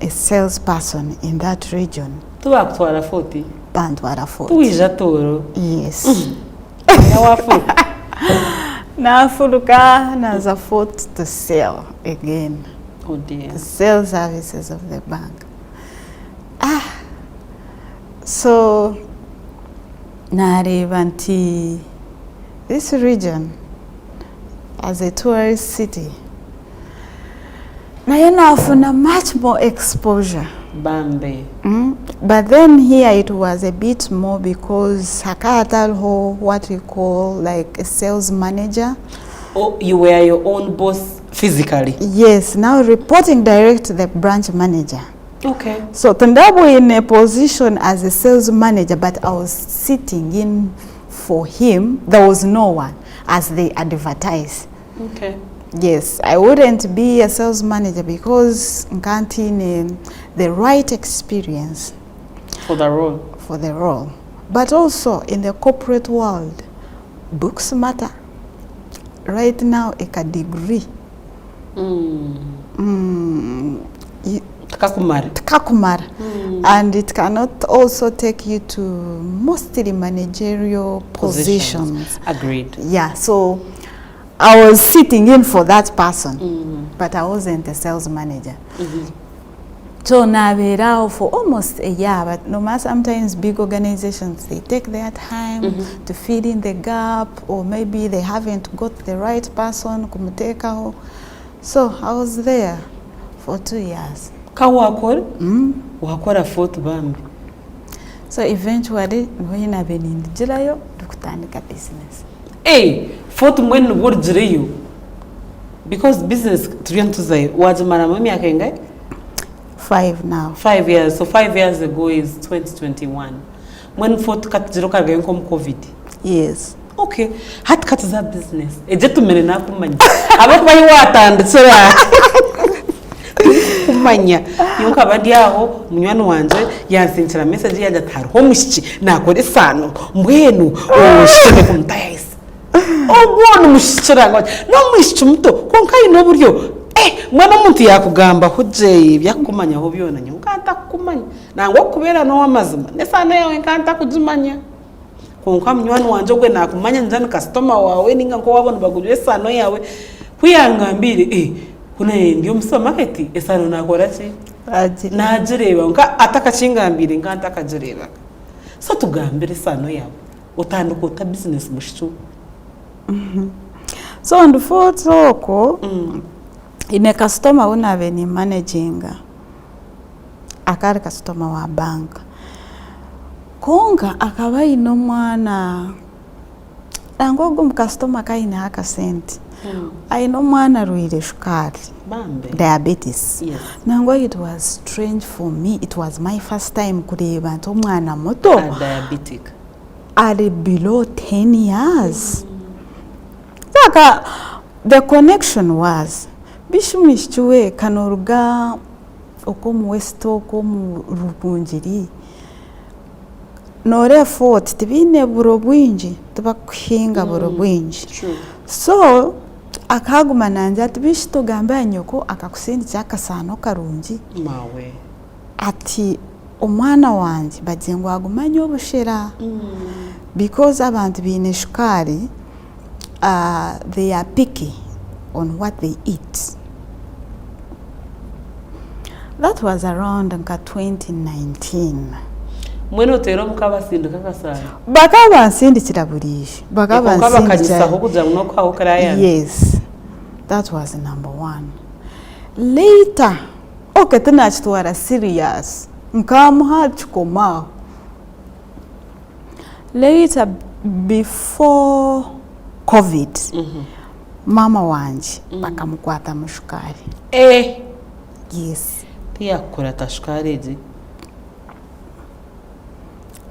a salesperson in that region. Tu actuara 40. Bandwara 40. Tu ijatoro. Yes. Na fuluka na za 40 to sell again. Oh dear. The sales services of the bank. So Narivanti, this region as a tourist city, now for much more exposure. Bambi. But then here it was a bit more because Hakatalho, what we call like a sales manager. Oh, you were your own boss physically? Yes, now reporting direct to the branch manager. Okay. So Tondabo in a position as a sales manager, but I was sitting in for him. There was no one as they advertise. Okay. Yes, I wouldn't be a sales manager because canteen the right experience for the role. For the role, but also in the corporate world, books matter. Right now, a degree. Takakumar. And it cannot also take you to mostly managerial positions. Agreed. Yeah, so I was sitting in for that person, but I wasn't a sales manager. So now for almost a year, but no matter sometimes big organizations, they take their time to fill in the gap, or maybe they haven't got the right person. So I was there for 2 years. Wakora fourth bambi. So eventually, when I've been in Jilayo, tukutandika business. Hey, fourth when word Jilayo, because business triantuzai wajimara mami akenga. 5 now. 5 years. So 5 years ago is 2021. When fourth kat jiroka going come COVID. Yes. Okay. Hat cut is that business. Ejetu menena kumanya. Abakwa yiwata and tsera. Kumanya. Yonka bandi yaho munywani wanje yansentira message yaje atari ho mushiki nakore sano mbwenu oshike kumtayise. Obona mushikira ngo no mushiki muto konka ino buryo mwana muntu yakugamba huje byakumanya ho byona nkanta kumanya nango kubera no wamazima nesana yawe nkanta kujimanya konka munywani wanje gwe nakumanya njani customer wawe ninga ko wabona bagurire sano yawe kuyangambire kuna ndiyo musamarket esano nakora ki najireba nka atakachingambire nkanta kajireba so tugambire sano yawe utanduka uta business mushitu so ndufotoko ine customer unabe ni managing akari customer wa bank konga akaba ino mwana angogo mu customer kaina haka senti aino mwana ruire shukari diabetes nango it was strange for me, it was my first time kureba nto mwana muto diabetic are below 10 years saka the connection was bishumishwe kanoruga okomu west okomu rupunjiri nore fort tibine buro bwinji tubakuhinga buro bwinji so akaguma nanje ati bishito gamba nyoko akakusendi cyakasano karungi mawe ati omwana wanje bagengo agumanye obushera because abantu bine shukari they are picky on what they eat. That was around 2019. Mweno tero mukabasindika kasana bakabansindikira burisho bakabansindikira kugira ngo kwaho karaya. Yes, that was number one. Later okay tunachitwara serious nkamuha chikoma. Later before COVID mama wanje bakamukwata mushukari. Yes, pia kurata shukari zi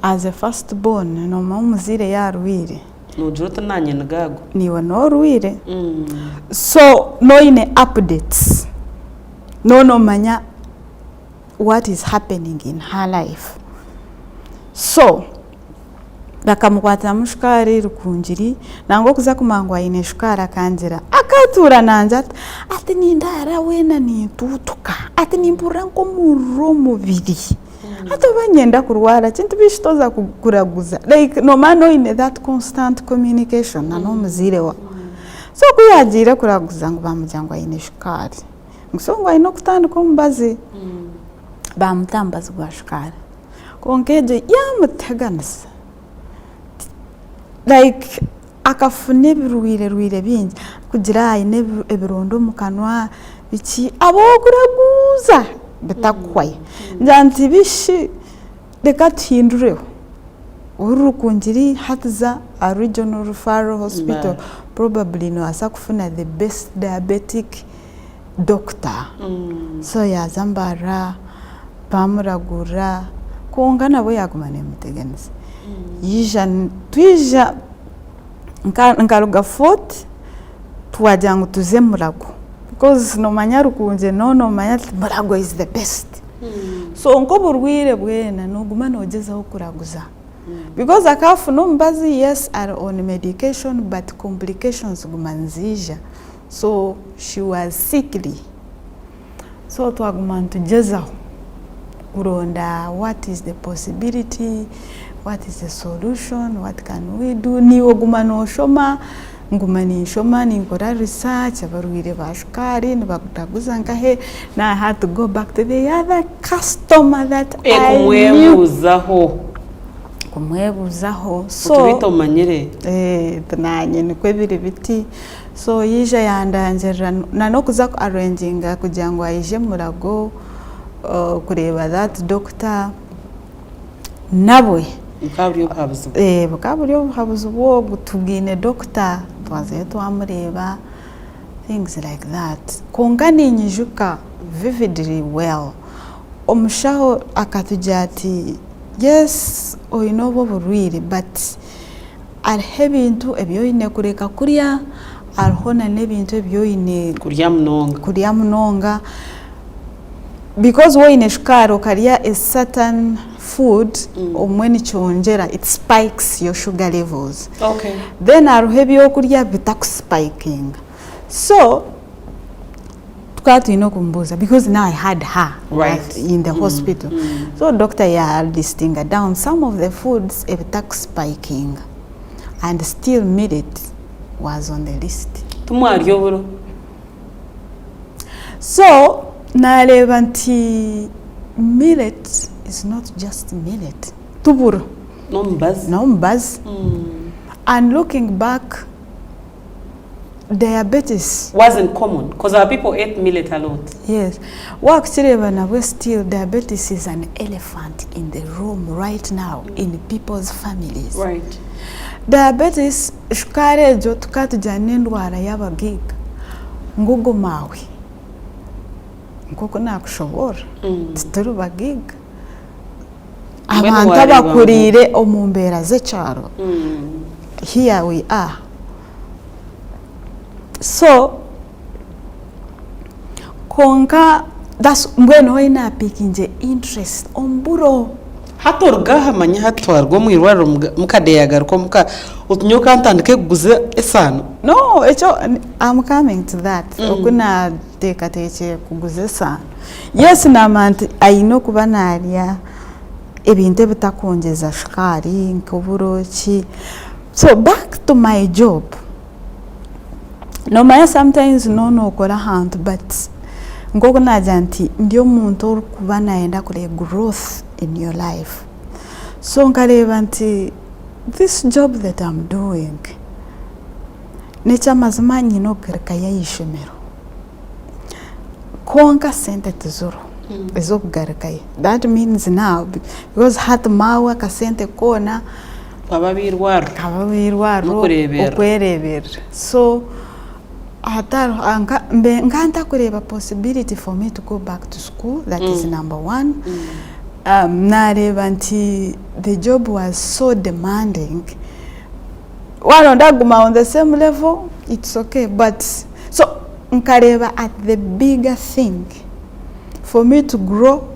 as a firstborn no mumuzire yarwire no jota nanye nagago niwe no ruire so no ine updates no manya what is happening in her life. So bakamukwata mushukari rukunjiri nango kuza kumangwa ine shukara kanjira akatura nanja ati nindara wena ni tutuka ati nimbura nko muro mubiri ati banyenda kurwara kintu bishitoza kuraguza like no mano in that constant communication na no muzire wa so kuyagira kuraguza ngo bamujangwa ine shukari ngusongwa ino kutanduka mbazi bamutambaza gwa shukari konkeje yamutaganisa like akafune biruwire bingi kugira ayine ebirondo mukanwa biki aboguraguza betakwaye njanti bishi reka tuhindure urukunjiri hatiza a regional referral hospital probably no asa kufuna the best diabetic doctor so yazambara pamuragura kongana bo yagumane muteganisa twija nkaruga fort twajangu tuze murago because no manyaru kunje no manya murago is the best so nko burwire bwena no guma nogeza okuraguza because akafu no mbazi yes are on medication but complications gumanzija so she was sickly so twaguma tujeza kuronda what is the possibility, what is the solution, what can we do. Ni oguma no shoma ngumani shoma ni nkora research abarwire bashukari nibakutaguza nkahe na I had to go back to the other customer that I knew kumwebuzaho so tubito manyire tunanye nikwe biri biti so yija yandanjera na no kuza arranging kugira ngo ayije murago kureba that doctor nabwe bukaburiyo buhabuze ubwo gutubwine doctor twaze twamureba things like that kongani nyijuka vividly well omushaho akatujati yes oyinobo burwire but ariho ebintu ebyoyine kureka kurya ariho n'ebintu ebyoyine kurya munonga because woyine shukari okarya a certain food omweni chonjera it spikes your sugar levels. Okay. Then ariho ebyokurya bitakuspiking so tukatu ino kumbuza because now I had her right in the hospital so doctor ya listing down some of the foods ebitakuspiking and still millet was on the list. Tumwaryo buro so nareba nti millet is not just millet tuburo No buzz. And looking back, diabetes wasn't common because our people ate millet a lot. Yes. Work still diabetes is an elephant in the room right now in people's families. Right. Diabetes shukare jo tukatujja n'endwara y'abagiga ngugu mawe nkoko nakushobora tituri bagiga abantu abakurire omu mbeera z'ekyaro. Here we are. So konka that's mbwenu hoina pikinje interest omburo hatorga hamanya hatwarwa mu irwaro mukadeyaga ko muka utunyoka ntandike kuguze esano. No, I'm coming to that. Okuna teka teche kuguze sana. Yes, namanti ayino kuba narya ebintu bitakonjeza shukari nkoburoki. So back to my job. No maya sometimes no okora hand but ngoko najanti ndio muntu okuba naenda kule growth in your life. So nkareba nti this job that I'm doing necha mazima nyino kirkaya yishemero konka sente tezuro ezo kugarkaya. That means now because hat mawa ka sente kona kababirwaro okwerebera. So nganta kureba possibility for me to go back to school. That is number one. Nareba nti the job was so demanding. On the same level, it's okay. But so nkareba at the bigger thing. For me to grow,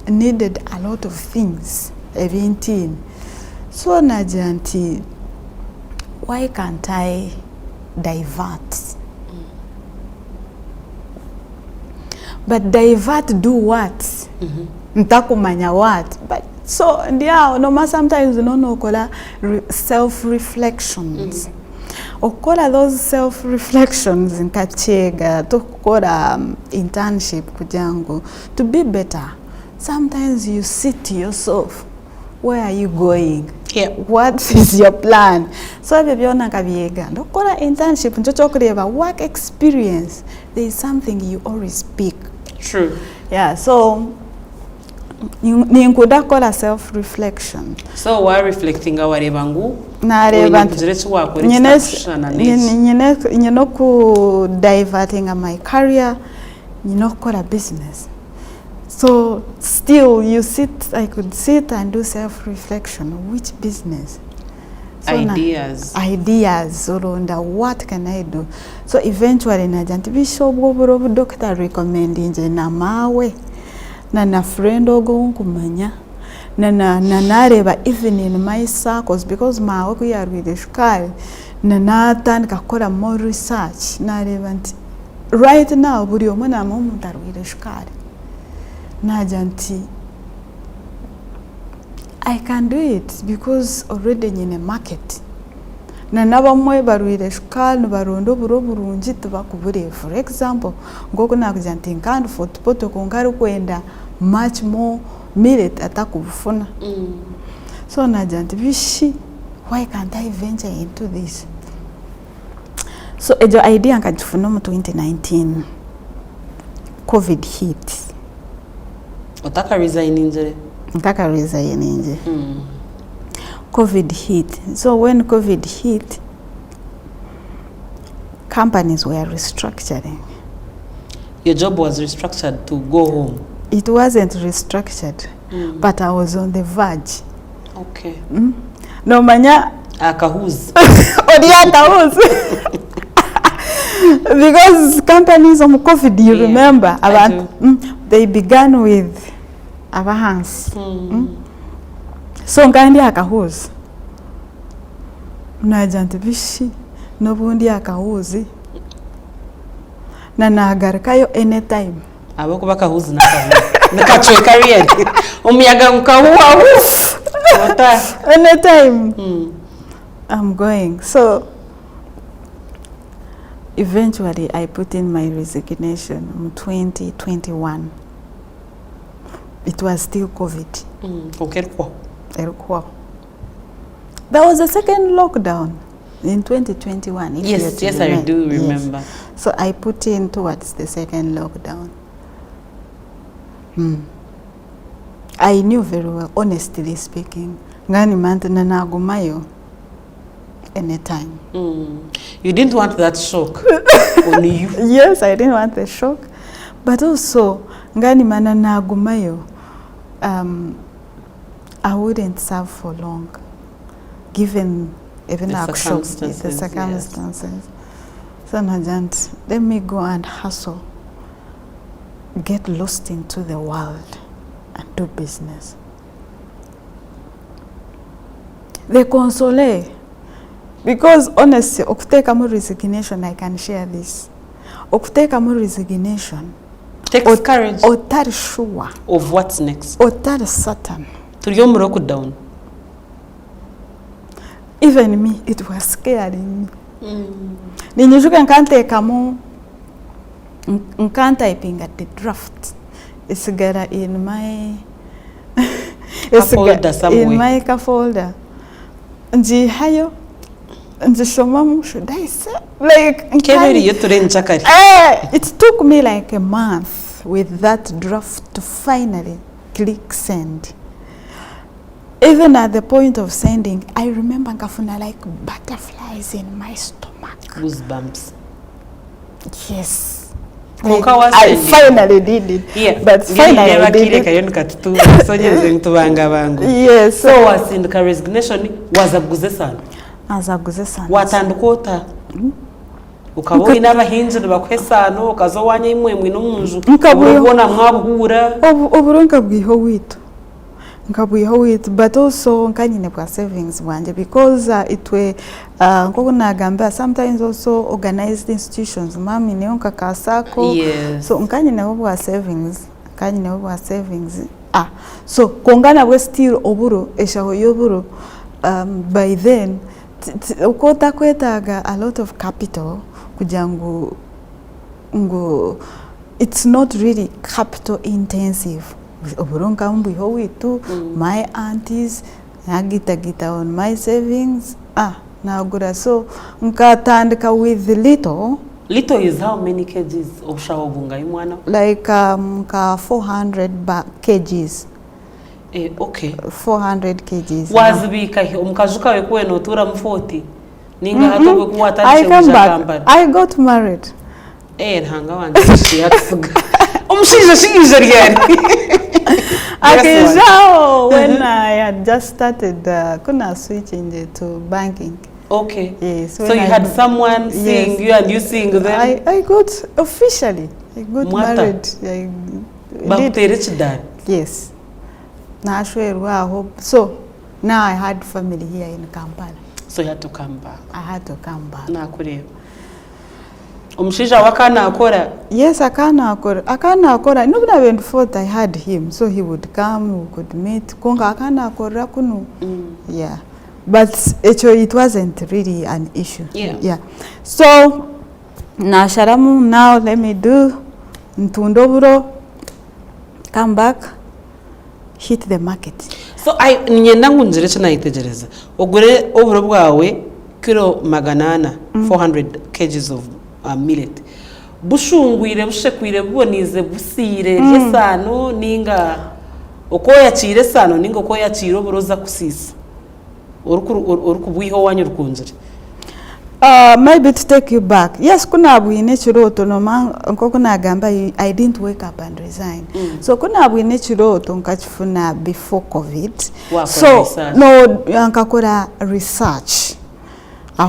needed a lot of things. 17. So najanti, why can't I divert? But divert do what? Ntakumanya what? But so no sometimes no kola self-reflections. Okola those self-reflections nkachega to kola internship kujangu to be better. Sometimes you sit to yourself. Where are you going? Yeah. What is your plan? So bebiona kabiega. Okola internship nchocho kureba work experience. There is something you always speak. True. Yeah, so ninkuda kola self-reflection. So why reflecting our rebangu? Nareba nyine ku diverting my career, kola business. So still I could sit and do self-reflection. Which business? So ideas. So what can I do? So eventually najanti bishobo doctor recommending na mawe na friend ogo kumanya na nareba even in my circles because mawe ku yarwide shukari na tandika kora more research nareba nti right now buri omwana muntu arwide shukari najanti I can do it because already in a market. Na nabamwe barwire shukali barondo buro burungi tubakubure. For example, ngoko nakujanti nkandi fotopoto kongari kwenda much more millet atakubufuna. So najanti bishi, why can't I venture into this? So ejo idea nkajifuna mu 2019. COVID hit. Otaka resign inje. COVID hit. So when COVID hit, companies were restructuring. Your job was restructured to go home? It wasn't restructured, but I was on the verge. Okay. No manya Akahuz. Because companies on COVID, you remember, they began with our hands. So ngandi akahuzi najanti bishi nobundi akahuzi na nagarikayo anytime abo kuba kahuzi nakachwe career umuyaga ukahuwa anytime I'm going. So eventually I put in my resignation in 2021. It was still COVID. Erukwa. There was a second lockdown in 2021. If Yes, you yes, I remember. do remember. Yes. So I put in towards the second lockdown. I knew very well, honestly speaking, ngani mantana nagumayo anytime. You didn't want that shock on you. Yes, I didn't want the shock, but also ngani mana nagumayo. I wouldn't serve for long, given even the circumstances. Yes. So Najant, let me go and hustle, get lost into the world and do business. The console, because honestly, okuteka more resignation, I can share this. Okuteka more resignation takes courage. Otari sure of what's next. Otari certain. Turiyomuroko down. Even me, it was scaring me. Ninyujuka nkanteka mu typing at the draft. It's got in my folder somewhere. In my folder. Nji hayo. Nji shomamu, should I say? Like it took me like a month with that draft to finally click send. Even at the point of sending, I remember ngafuna like butterflies in my stomach. Goosebumps. Yes. I finally did it. Yeah. But finally did it. Yes. So was in the resignation was a guzesana. As a guzesana. Watandukota. Ukabo inabahinje bakwesano ukazowanya imwe no munju. Ubona mwabura. Oburonka bwiho witu. Nkabuyeho with, but also nkanyine kwa savings bwanje because itwe nkoko nagamba sometimes also organized institutions mami ne nkakasako. Yes. So nkanyine bwa savings so kongana we still oburo eshaho yoburo by then ukota kwetaga a lot of capital kujangu it's not really capital intensive. Oburonka mbuho witu, my aunties, nagita on my savings. Nagura so nkatandika with little. Little is how many kgs of shawobunga imwana? Like 400 kgs. Okay. 400 kgs. Wazibika omukajuka wekuwe no tura mfoti. Ninga hatobe kuwata I come back. I got married. Hanga wanzi yakufuga. Umshija shinja ryari. When I had just started, couldn't switch to banking. Okay. Yes. So you had someone seeing you and you seeing them? I got officially. I got married. But they reached that? Yes. I hope. So now I had family here in Kampala. So you had to come back? I had to come back. Umshija wakana akora? Yes, akana akora. Nobody went forth. I had him, so he would come. We could meet. Konga akana akora kunu. Yeah, but it wasn't really an issue. Yeah. So na sharamu now. Let me do ntundoburo. Come back. Hit the market. So nyenda ngunjire chana itegereza. Ogure oburo bwawe kilo maganana 400 kgs of millet. Bushungwire bushekwire bubonize busire ryesano ninga okoya chire sano ninga okoya chiro buroza kusisa. Orukubwiho wanyu rukunjire. Maybe to take you back. Yes, kuna bwine chiroto no nkoko nagamba I didn't wake up and resign. So kuna bwine chiroto nkachifuna before COVID. So no nkakora research.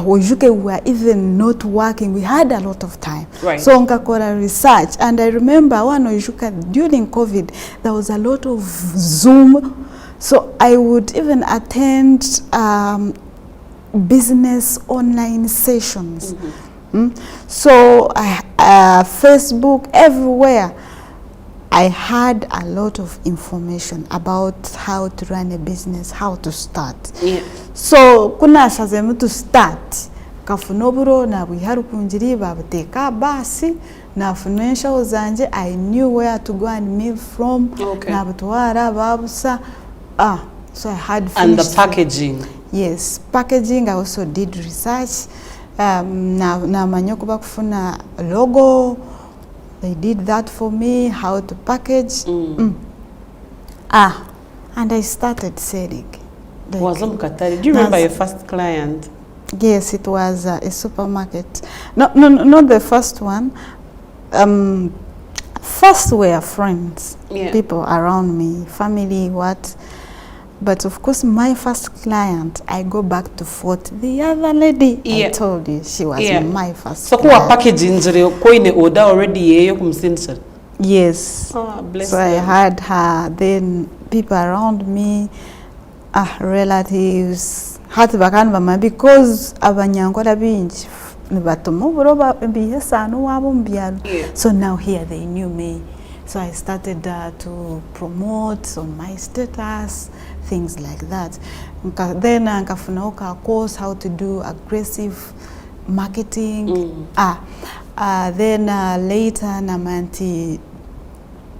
We were even not working. We had a lot of time. Right. So nkakora research, and I remember during COVID there was a lot of Zoom. So I would even attend business online sessions. So Facebook, everywhere. I had a lot of information about how to run a business, how to start. Yeah. So kuna shazemu to start. Kafunoburo na wiharu kunjiri babuteka basi na funesha ozanje. I knew where to go and meal from. Okay. Na butwara babusa. So I had finished. And the packaging. Yes, packaging, I also did research. Na manyoko bakufuna logo. They did that for me, how to package. And I started selling. Do you remember your first client? Yes, it was a supermarket. Not the first one. First were friends, people around me, family, what. But of course, my first client, I go back to Fort. The other lady, I told you, she was my first client. So, client. packaging, you order already, yes. Oh, bless so them. I had her, then people around me, relatives, because abanyangola bingi nibatuma oburoba mbiyesanu wabo mbyalo. So now here they knew me. So I started to promote on my status, things like that. Then nkafuna a course how to do aggressive marketing. Then later namanti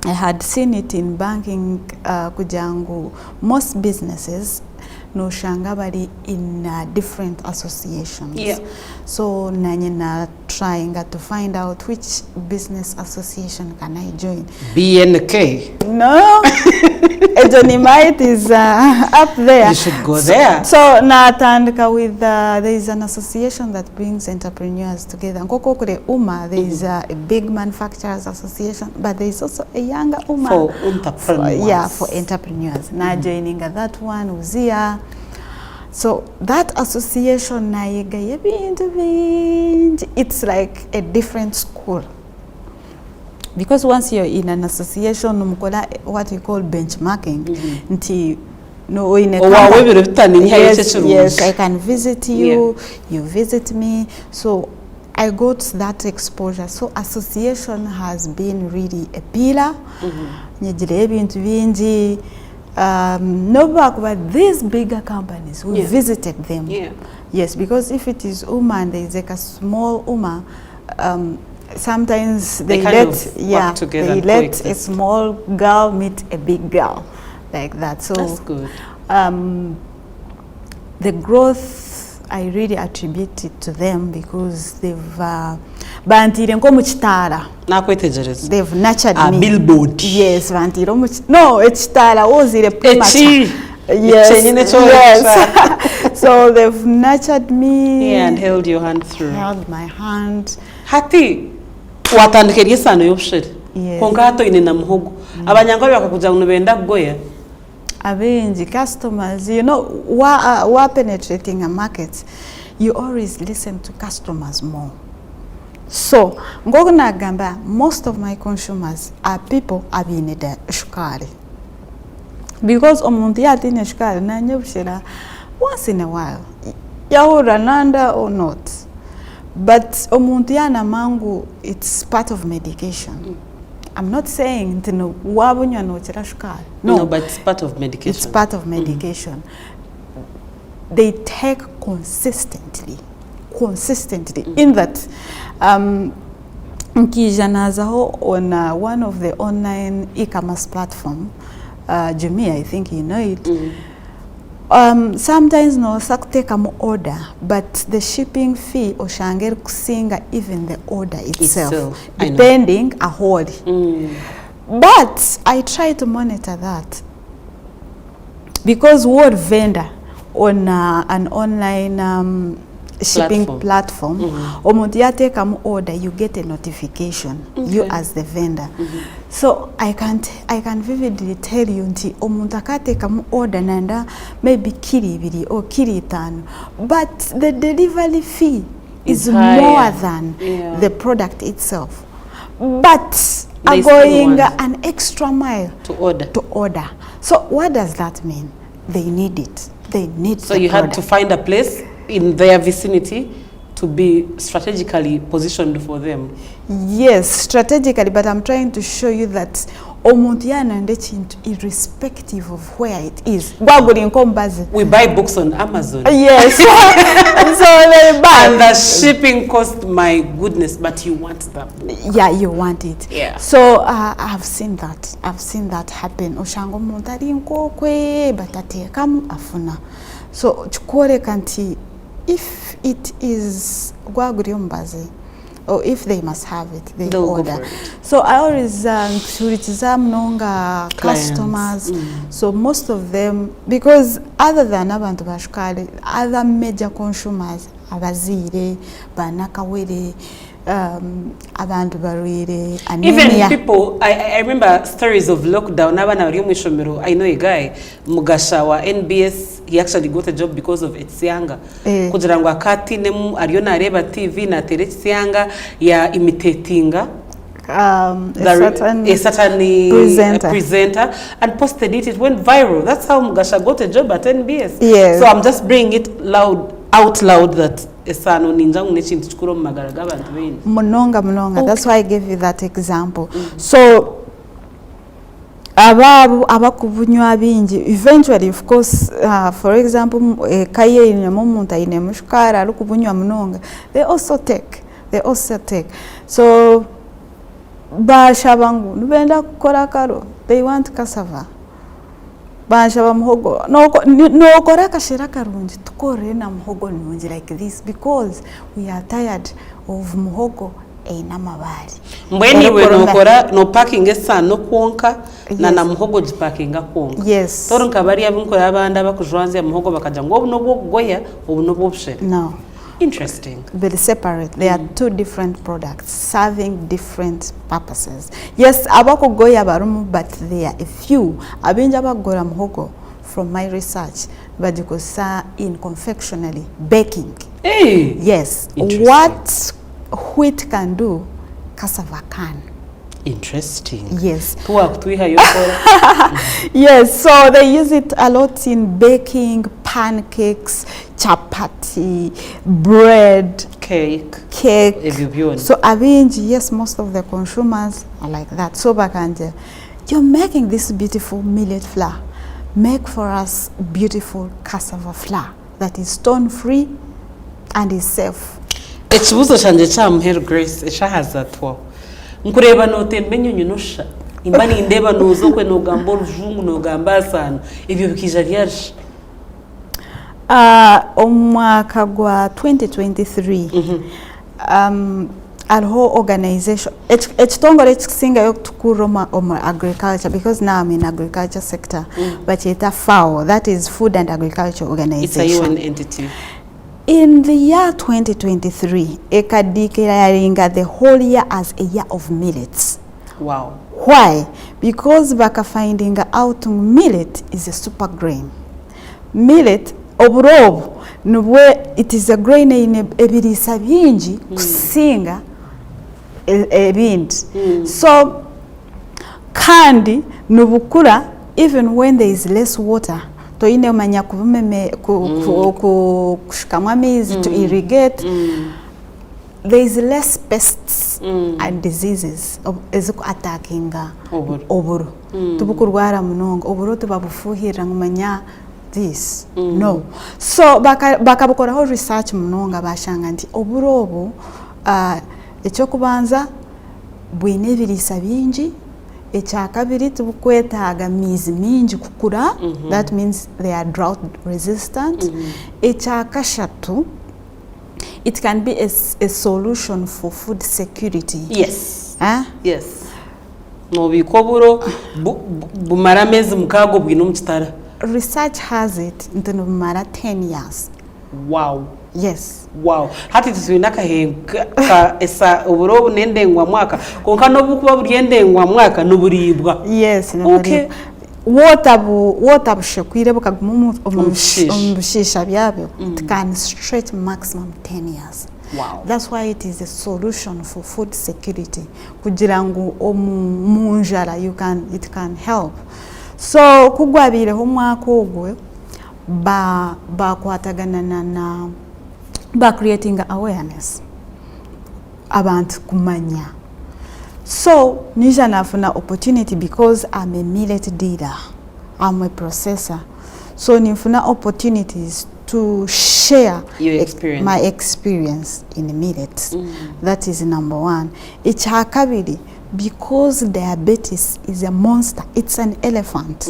I had seen it in banking kujangu. Most businesses no shangabari in different associations. So nanyina trying to find out which business association can I join. BNK. No. Ejonimite is up there. You should go there. So natandika with there is an association that brings entrepreneurs together. Nkoko kure UMA, there is a big manufacturers association, but there is also a younger UMA for entrepreneurs. For entrepreneurs. Na joining that one uzia. So that association it's like a different school. Because once you're in an association, what we call benchmarking, in a company, yes, I can visit you, you visit me. So I got that exposure. So association has been really a pillar. But these bigger companies, we visited them. Yes, because if it is UMA and there is like a small UMA, sometimes they let a small girl meet a big girl, like that. So that's good. The growth I really attribute it to them because they've they've nurtured me. Billboard. Yes, no, it's Tara was it a premature. Yes. So they've nurtured me. And held your hand through. Held my hand. Hati watandikiriye sano yobshire. Kongato ine na muhogo. Abanyango bakakuja unubenda kugoya. Abenji customers, you know, we're penetrating a market. You always listen to customers more. So, ngoguna gamba, most of my consumers are people abinida shukari. Because omuntu yatine shukari na nyobushira once in a while. Yahura nanda or not. But omuntu yana mangu, it's part of medication. I'm not saying no, but it's part of medication. It's part of medication. They take consistently. In that, Nkijanazaho on one of the online e-commerce platform, Jumia, I think you know it. Sometimes no take order, but the shipping fee or shanger kusinga even the order itself depending a hold. But I try to monitor that because word vendor on an online shipping platform, take order, you get a notification. You as the vendor. So I can vividly tell you nti omuntakate kam order nanda maybe kiri biri or kiri tano, but the delivery fee is more than the product itself. But I'm going an extra mile to order. So what does that mean? They need it. They need. So you had to find a place in their vicinity to be strategically positioned for them. Yes, strategically, but I'm trying to show you that omuntiana and irrespective of where it is. We buy books on Amazon. Yes. So they buy. And the shipping cost, my goodness, but you want that book. Yeah, you want it. Yeah. So I've seen that. I've seen that happen. Oshango muntari nkokwe batate kamu afuna. so chikworeka nti if it is gwaguri ombaze or if they must have it, they They'll order. go for it. So I always nkushurikiza mnonga customers. So most of them, because other than abantu bashukale, other major consumers, abazire, banakawere, abantu barwire, anemia. Even people, I remember stories of lockdown. I know a guy, Mugasha wa NBS, he actually got a job because of Etsianga. Kugira ngo akati nemu ariyo nareba TV na tere Etsianga ya imitatinga a certain presenter and posted it. It went viral. That's how Mugasha got a job at NBS. Yes. So I'm just bringing it out loud that esano ninja unechintu chikuro magaragaba antwini. Mononga. Okay. That's why I gave you that example. So abakubunywa bingi eventually, of course, for example, kaye inyamumunta inemushkara alukubunywa mnonga, they also take. So bashabangu nubenda kukora karo, they want cassava. Bashaba muhogo no kora kashira karungi tukore na muhogo nungi like this, because we are tired of muhogo eina mabari. Mbweni we no kora no packing esa no kwonka na muhogo jipakinga kwonka. Yes. Toro nkabari abunko yabanda bakujwanze muhogo bakaja ngo obuno bwo goya obuno bwo bushera. No. Interesting. Very separate. They are two different products serving different purposes. Yes, abako goya barumu, but there are a few. Abinja bagora muhogo from my research, but you could say in confectionery, baking. Hey. Yes. What wheat can do, cassava can. Interesting. Yes. Yes, so they use it a lot in baking, pancakes, chapati, bread, cake. So abinji, yes, most of the consumers are like that. So bakanje, you're making this beautiful millet flour. Make for us beautiful cassava flour that is stone free and is safe. Ekibuzo kyanje kya muheru Grace ekyahaza twa nkureba notembe nyonyunosha imbani ndeba nozo kwe nogamba oluzungu nogamba asano ebyo bikija lyarshi omwaka gwa 2023 aliho organization ekitongole ekisingayo okutukura omu agriculture, because now I'm in agriculture sector, but it's FAO, that is Food and Agriculture Organization. It's a UN entity. In the year 2023, declaring the whole year as a year of millets. Wow. Why? Because baka finding out millet is a super grain. Millet, oburobu, nubwe it is a grain in ebirisa bingi kusinga ebindi. So, kandi nubukura even when there is less water. Toine umanya kushikamwa amezi to irrigate, there is less pests and diseases eziku attacking oburu. Tubukurwara munonga oburu tubabufuhira ngumanya this. No. So bakabukoraho research munonga bashanga nti oburu obu ekyokubanza bwine ebirisa bingi. Echakabiri tubukwetaga mizi mingi kukura, that means they are drought resistant. Echakashatu, it can be a solution for food security. Yes. Yes. No bikoburo bumara mezi mukago bwino mukitara. Research has it ntino bumara 10 years. Wow. Yes. Wow. Hati tusinaka ka esa uburobu nendengwa mwaka. Konka no bukuba buryendengwa mwaka nuburibwa. Yes. Okay. Water bushekwire bukagumu omushisha byabyo. It can stretch maximum 10 years. Wow. That's why it is a solution for food security. Kugirangu omunjara it can help. So kugwabire ho mwaka ogwe kwatagana na creating awareness abantu kumanya. So nisha nafuna opportunity because I'm a millet dealer, I'm a processor, so nifuna opportunities to share my experience in millet. That is number one. Ichakabiri, because diabetes is a monster, it's an elephant.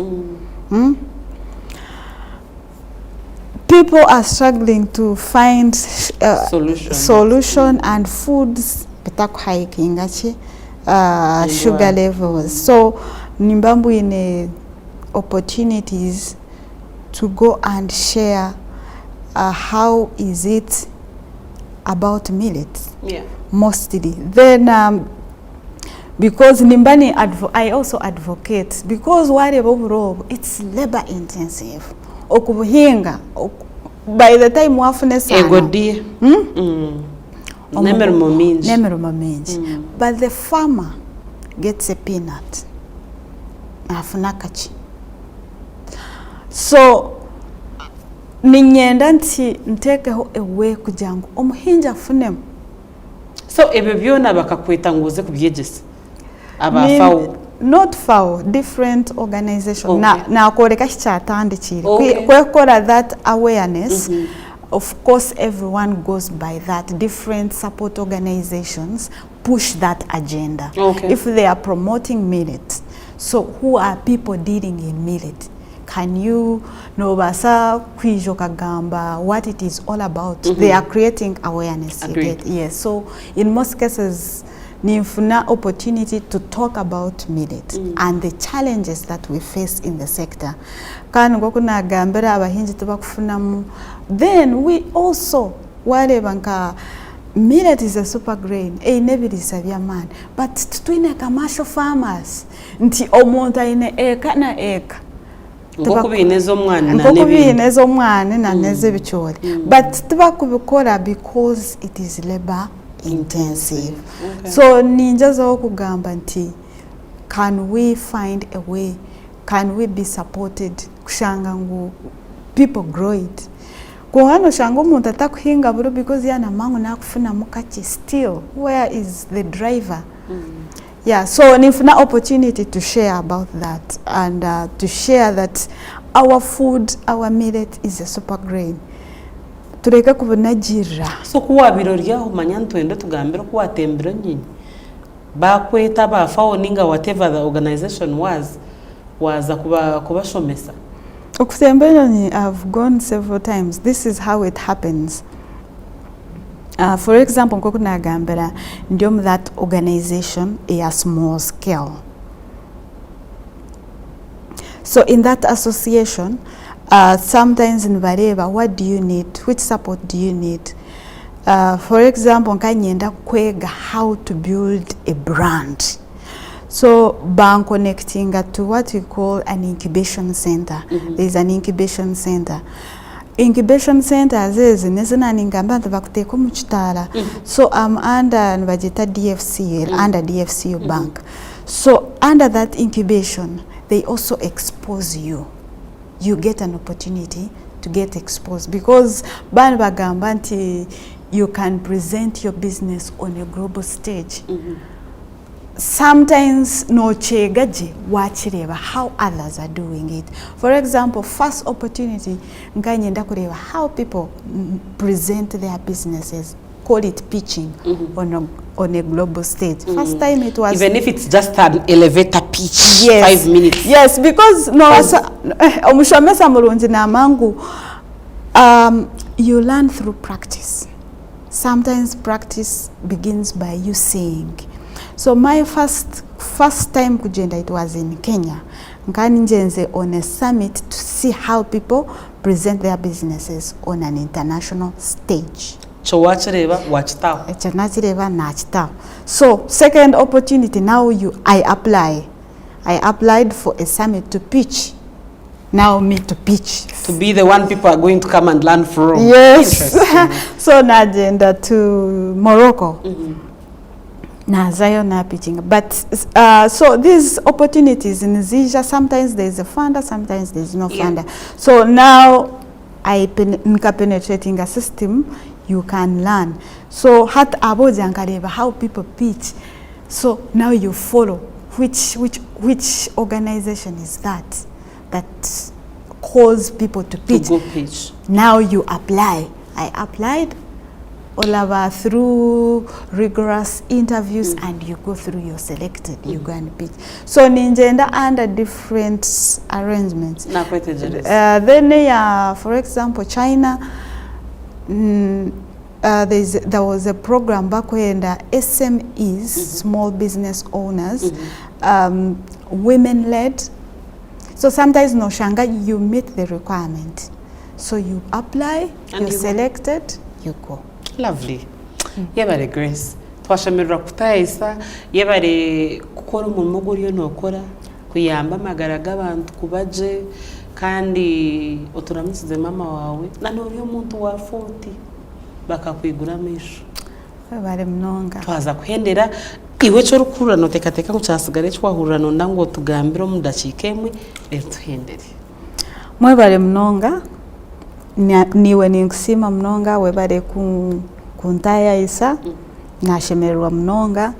people are struggling to find solution and foods bitakuhiking sugar levels. So Nimbambu in opportunities to go and share how is it about millet mostly. Then because Nimbani I also advocate because whatever it's labor intensive. Okubuhinga by the time wafune sana egodi nemermo mingi but the farmer gets a peanut afuna kachi. So ninyenda nti ntekeho ewe kujangu omuhinja afunemu. So ebe byona bakakweta nguze kubyegesa abafawo not foul, different organization. Na koreka chichatandikiri kwekora that awareness. Of course everyone goes by that. Different support organizations push that agenda. If they are promoting millet, so who are people dealing in millet? Can you know basa kwijoka gamba what it is all about? They are creating awareness. Yes. So in most cases nifuna opportunity to talk about millet and the challenges that we face in the sector. Kan ngokuna gambera abahinji tubakufunamu. Then we also banka millet is a super grain. Never savia man. But twine commercial farmers nti omonta ine eka na eka. Ngokubinezo mwana na neze bichori. But tubakubikora because it is labor intensive. So ninjaza okugamba nti can we find a way, can we be supported kushanga ngu people grow it. Kuhano shango muntu atakuhinga buru because yana mangu nakufuna mukachi still where is the driver? Yeah, so nifuna opportunity to share about that and to share that our food, our millet is a super grain. Tureka kubunajira. So kuwa birorya umanyanto endo tugambira kuwa tembera nyinyi. Bakweta bafawo ninga whatever the organization was kubashomesa. Okutembera ni I've gone several times. This is how it happens. For example, nkokuna gambera ndiom that organization a small scale. So in that association, sometimes in Vareva, what do you need? Which support do you need? For example, nkanyenda kwega how to build a brand. So bank connecting to what we call an incubation center. There is an incubation center. Incubation center is nesana ningamba bakuteko mu kitala. So I'm under Nvajita DFC, under DFCU bank. So under that incubation, they also expose you. You get an opportunity to get exposed because ban bagamba nti you can present your business on a global stage. Sometimes no chegaje wachireba how others are doing it. For example, first opportunity nganyenda kureba how people present their businesses, call it pitching on a global stage. First time it was even if it's just an elevator pitch, yes, 5 minutes. Yes, because no omushomesa mulungi na mangu you learn through practice. Sometimes practice begins by you saying. So my first time kujenda it was in Kenya. Nkani njenze on a summit to see how people present their businesses on an international stage. Chowachireba wachitao. Echanachireba nachitao. So second opportunity now I applied for a summit to pitch. Now me to pitch. To be the one people are going to come and learn from. Yes. So na agenda to Morocco. Na zayo na pitching. But so these opportunities in Zija, sometimes there's a funder, sometimes there's no funder. So now I penetrating a system, you can learn. So hat aboja nkareba how people pitch. So now you follow which organization is that calls people to pitch. To go pitch. Now you apply. I applied olaba through rigorous interviews and you go through, you're selected, you go and pitch. So ninjenda under different arrangements. Then for example, China, there was a program back when the SMEs, small business owners, women-led. So sometimes no shanga, you meet the requirement. So you apply, and you're selected, you go. Lovely. Yebare Grace. Twashamirwa kutayisa, yebare gukora umurimo guriyo nokora, kuyamba amagara g'abantu kubaje kandi uturamusize mama wawe. Nanone yo muntu wa 40 bakakwigura misho. Yebare mnonga. Twaza kuhendera iwe cyo rukurano tekateka ngo cyasigare twahurano ndango tugambiro mudakikemwe etuhendere. Mwebare mnonga. Niwe ninkusima mnonga webare kuntaya isa nashemerwa mnonga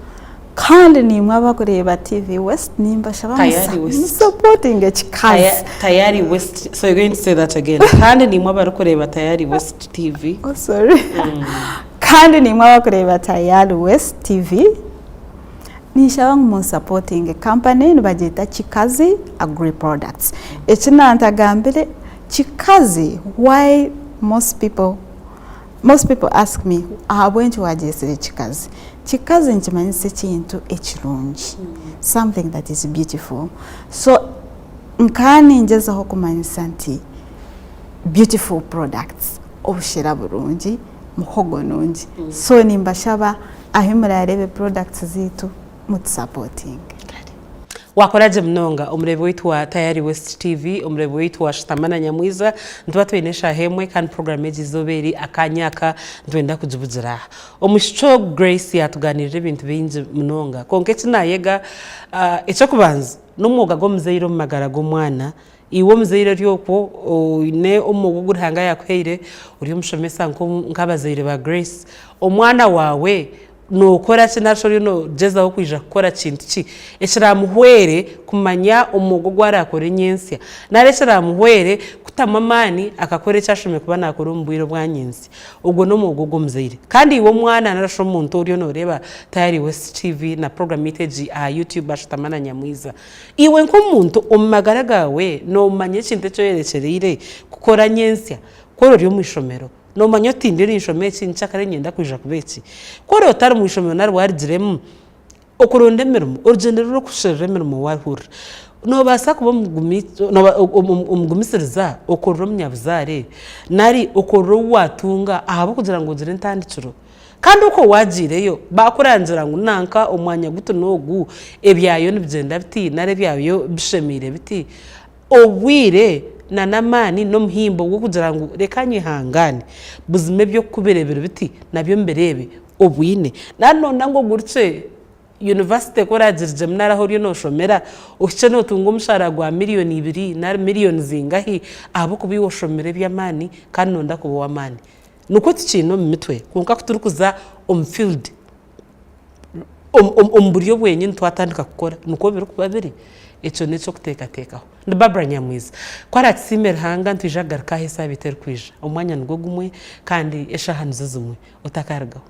kandi nimwe abakureba TV West nimba shaba supporting Kikazi Tayari West. So you're going to say that again. Kandi nimwe abakureba Tayari West TV. Oh sorry. Kandi nimwe abakureba Tayari West TV nishaba mu supporting a company nibagita Kikazi Agri Products. Ekina antagambire Kikazi, why most people ask me, when to wajesere Kikazi? Kikazi nchimanyise chintu echirungi, something that is beautiful. So nkani njeza hokumanyisa nti beautiful products obushira burungi muhogo nungi. So nimbashaba ahimura yarebe products zitu mutu supporting. Wakoraje mnonga umurebe witu wa Tayari West TV, umurebe witu wa Shitamana Nyamwiza, ntuba twenesha hemwe kandi program ezizoberi akanyaka ntwenda kujibuzira. Omushicho Grace yatuganirira ibintu bingi mnonga. Konke kinayega echo kubanza n'umwuga go muzeyiro mu magara go mwana iwo muzeyiro ryoko ne omugugura hanga yakweire uri mushomesa nk'abazeyire ba Grace omwana wawe no kora kinashori no jeza okwija gukora kintu ki ekiramuhwere kumanya omugo gwarakora nyensya nare ekiramuhwere kutamamani akakore cyashome kuba nakora umbwiro bwa nyensya ubwo no mugo gomzeire kandi iwo mwana narasho umuntu uriyo no reba Tayari West TV na program iteji YouTube Shitamana Nyamwiza iwe nk'umuntu omagara gawe no manye kintu cyo yerekerire gukora nyensya koro ryo mwishomero no manyoti ndiri nshome cyakare nyenda kwija kubeki kore otari mu ishomero nari warigiremo okuronde mirimo urugendo rwo kushirira mirimo wahura no basa kuba umugumisiriza okorro munyabuzare nari okorro watunga ahabo kugira ngo ugire ntandikiro kandi uko wagireyo bakurangira ngo nanka omwanya guto nogu ebyayo nibigenda biti nare byayo bishemire biti obwire na namani no muhimbo wo kugira ngo rekanye hangane buzime byo kuberebera biti nabyo mberebe obwine nanone ngo gurce university koragirje mnara horiyo no shomera ukice no tunga umushara gwa miliyoni 2 na miliyoni zingahi abo kubiwo shomere by'amani kandi nonda kubo wamani nuko tikino mu mitwe kunka kuturukuza field buryo bwenye ntwatandika gukora nuko biri kubabiri echo necho kutekatekaho ndi Barbara Nyamwiza kwaratsimera hanga ntwijagaruka hesa biter kwija umwanya ngo gumwe kandi eshahanu zizumwe utakaragaho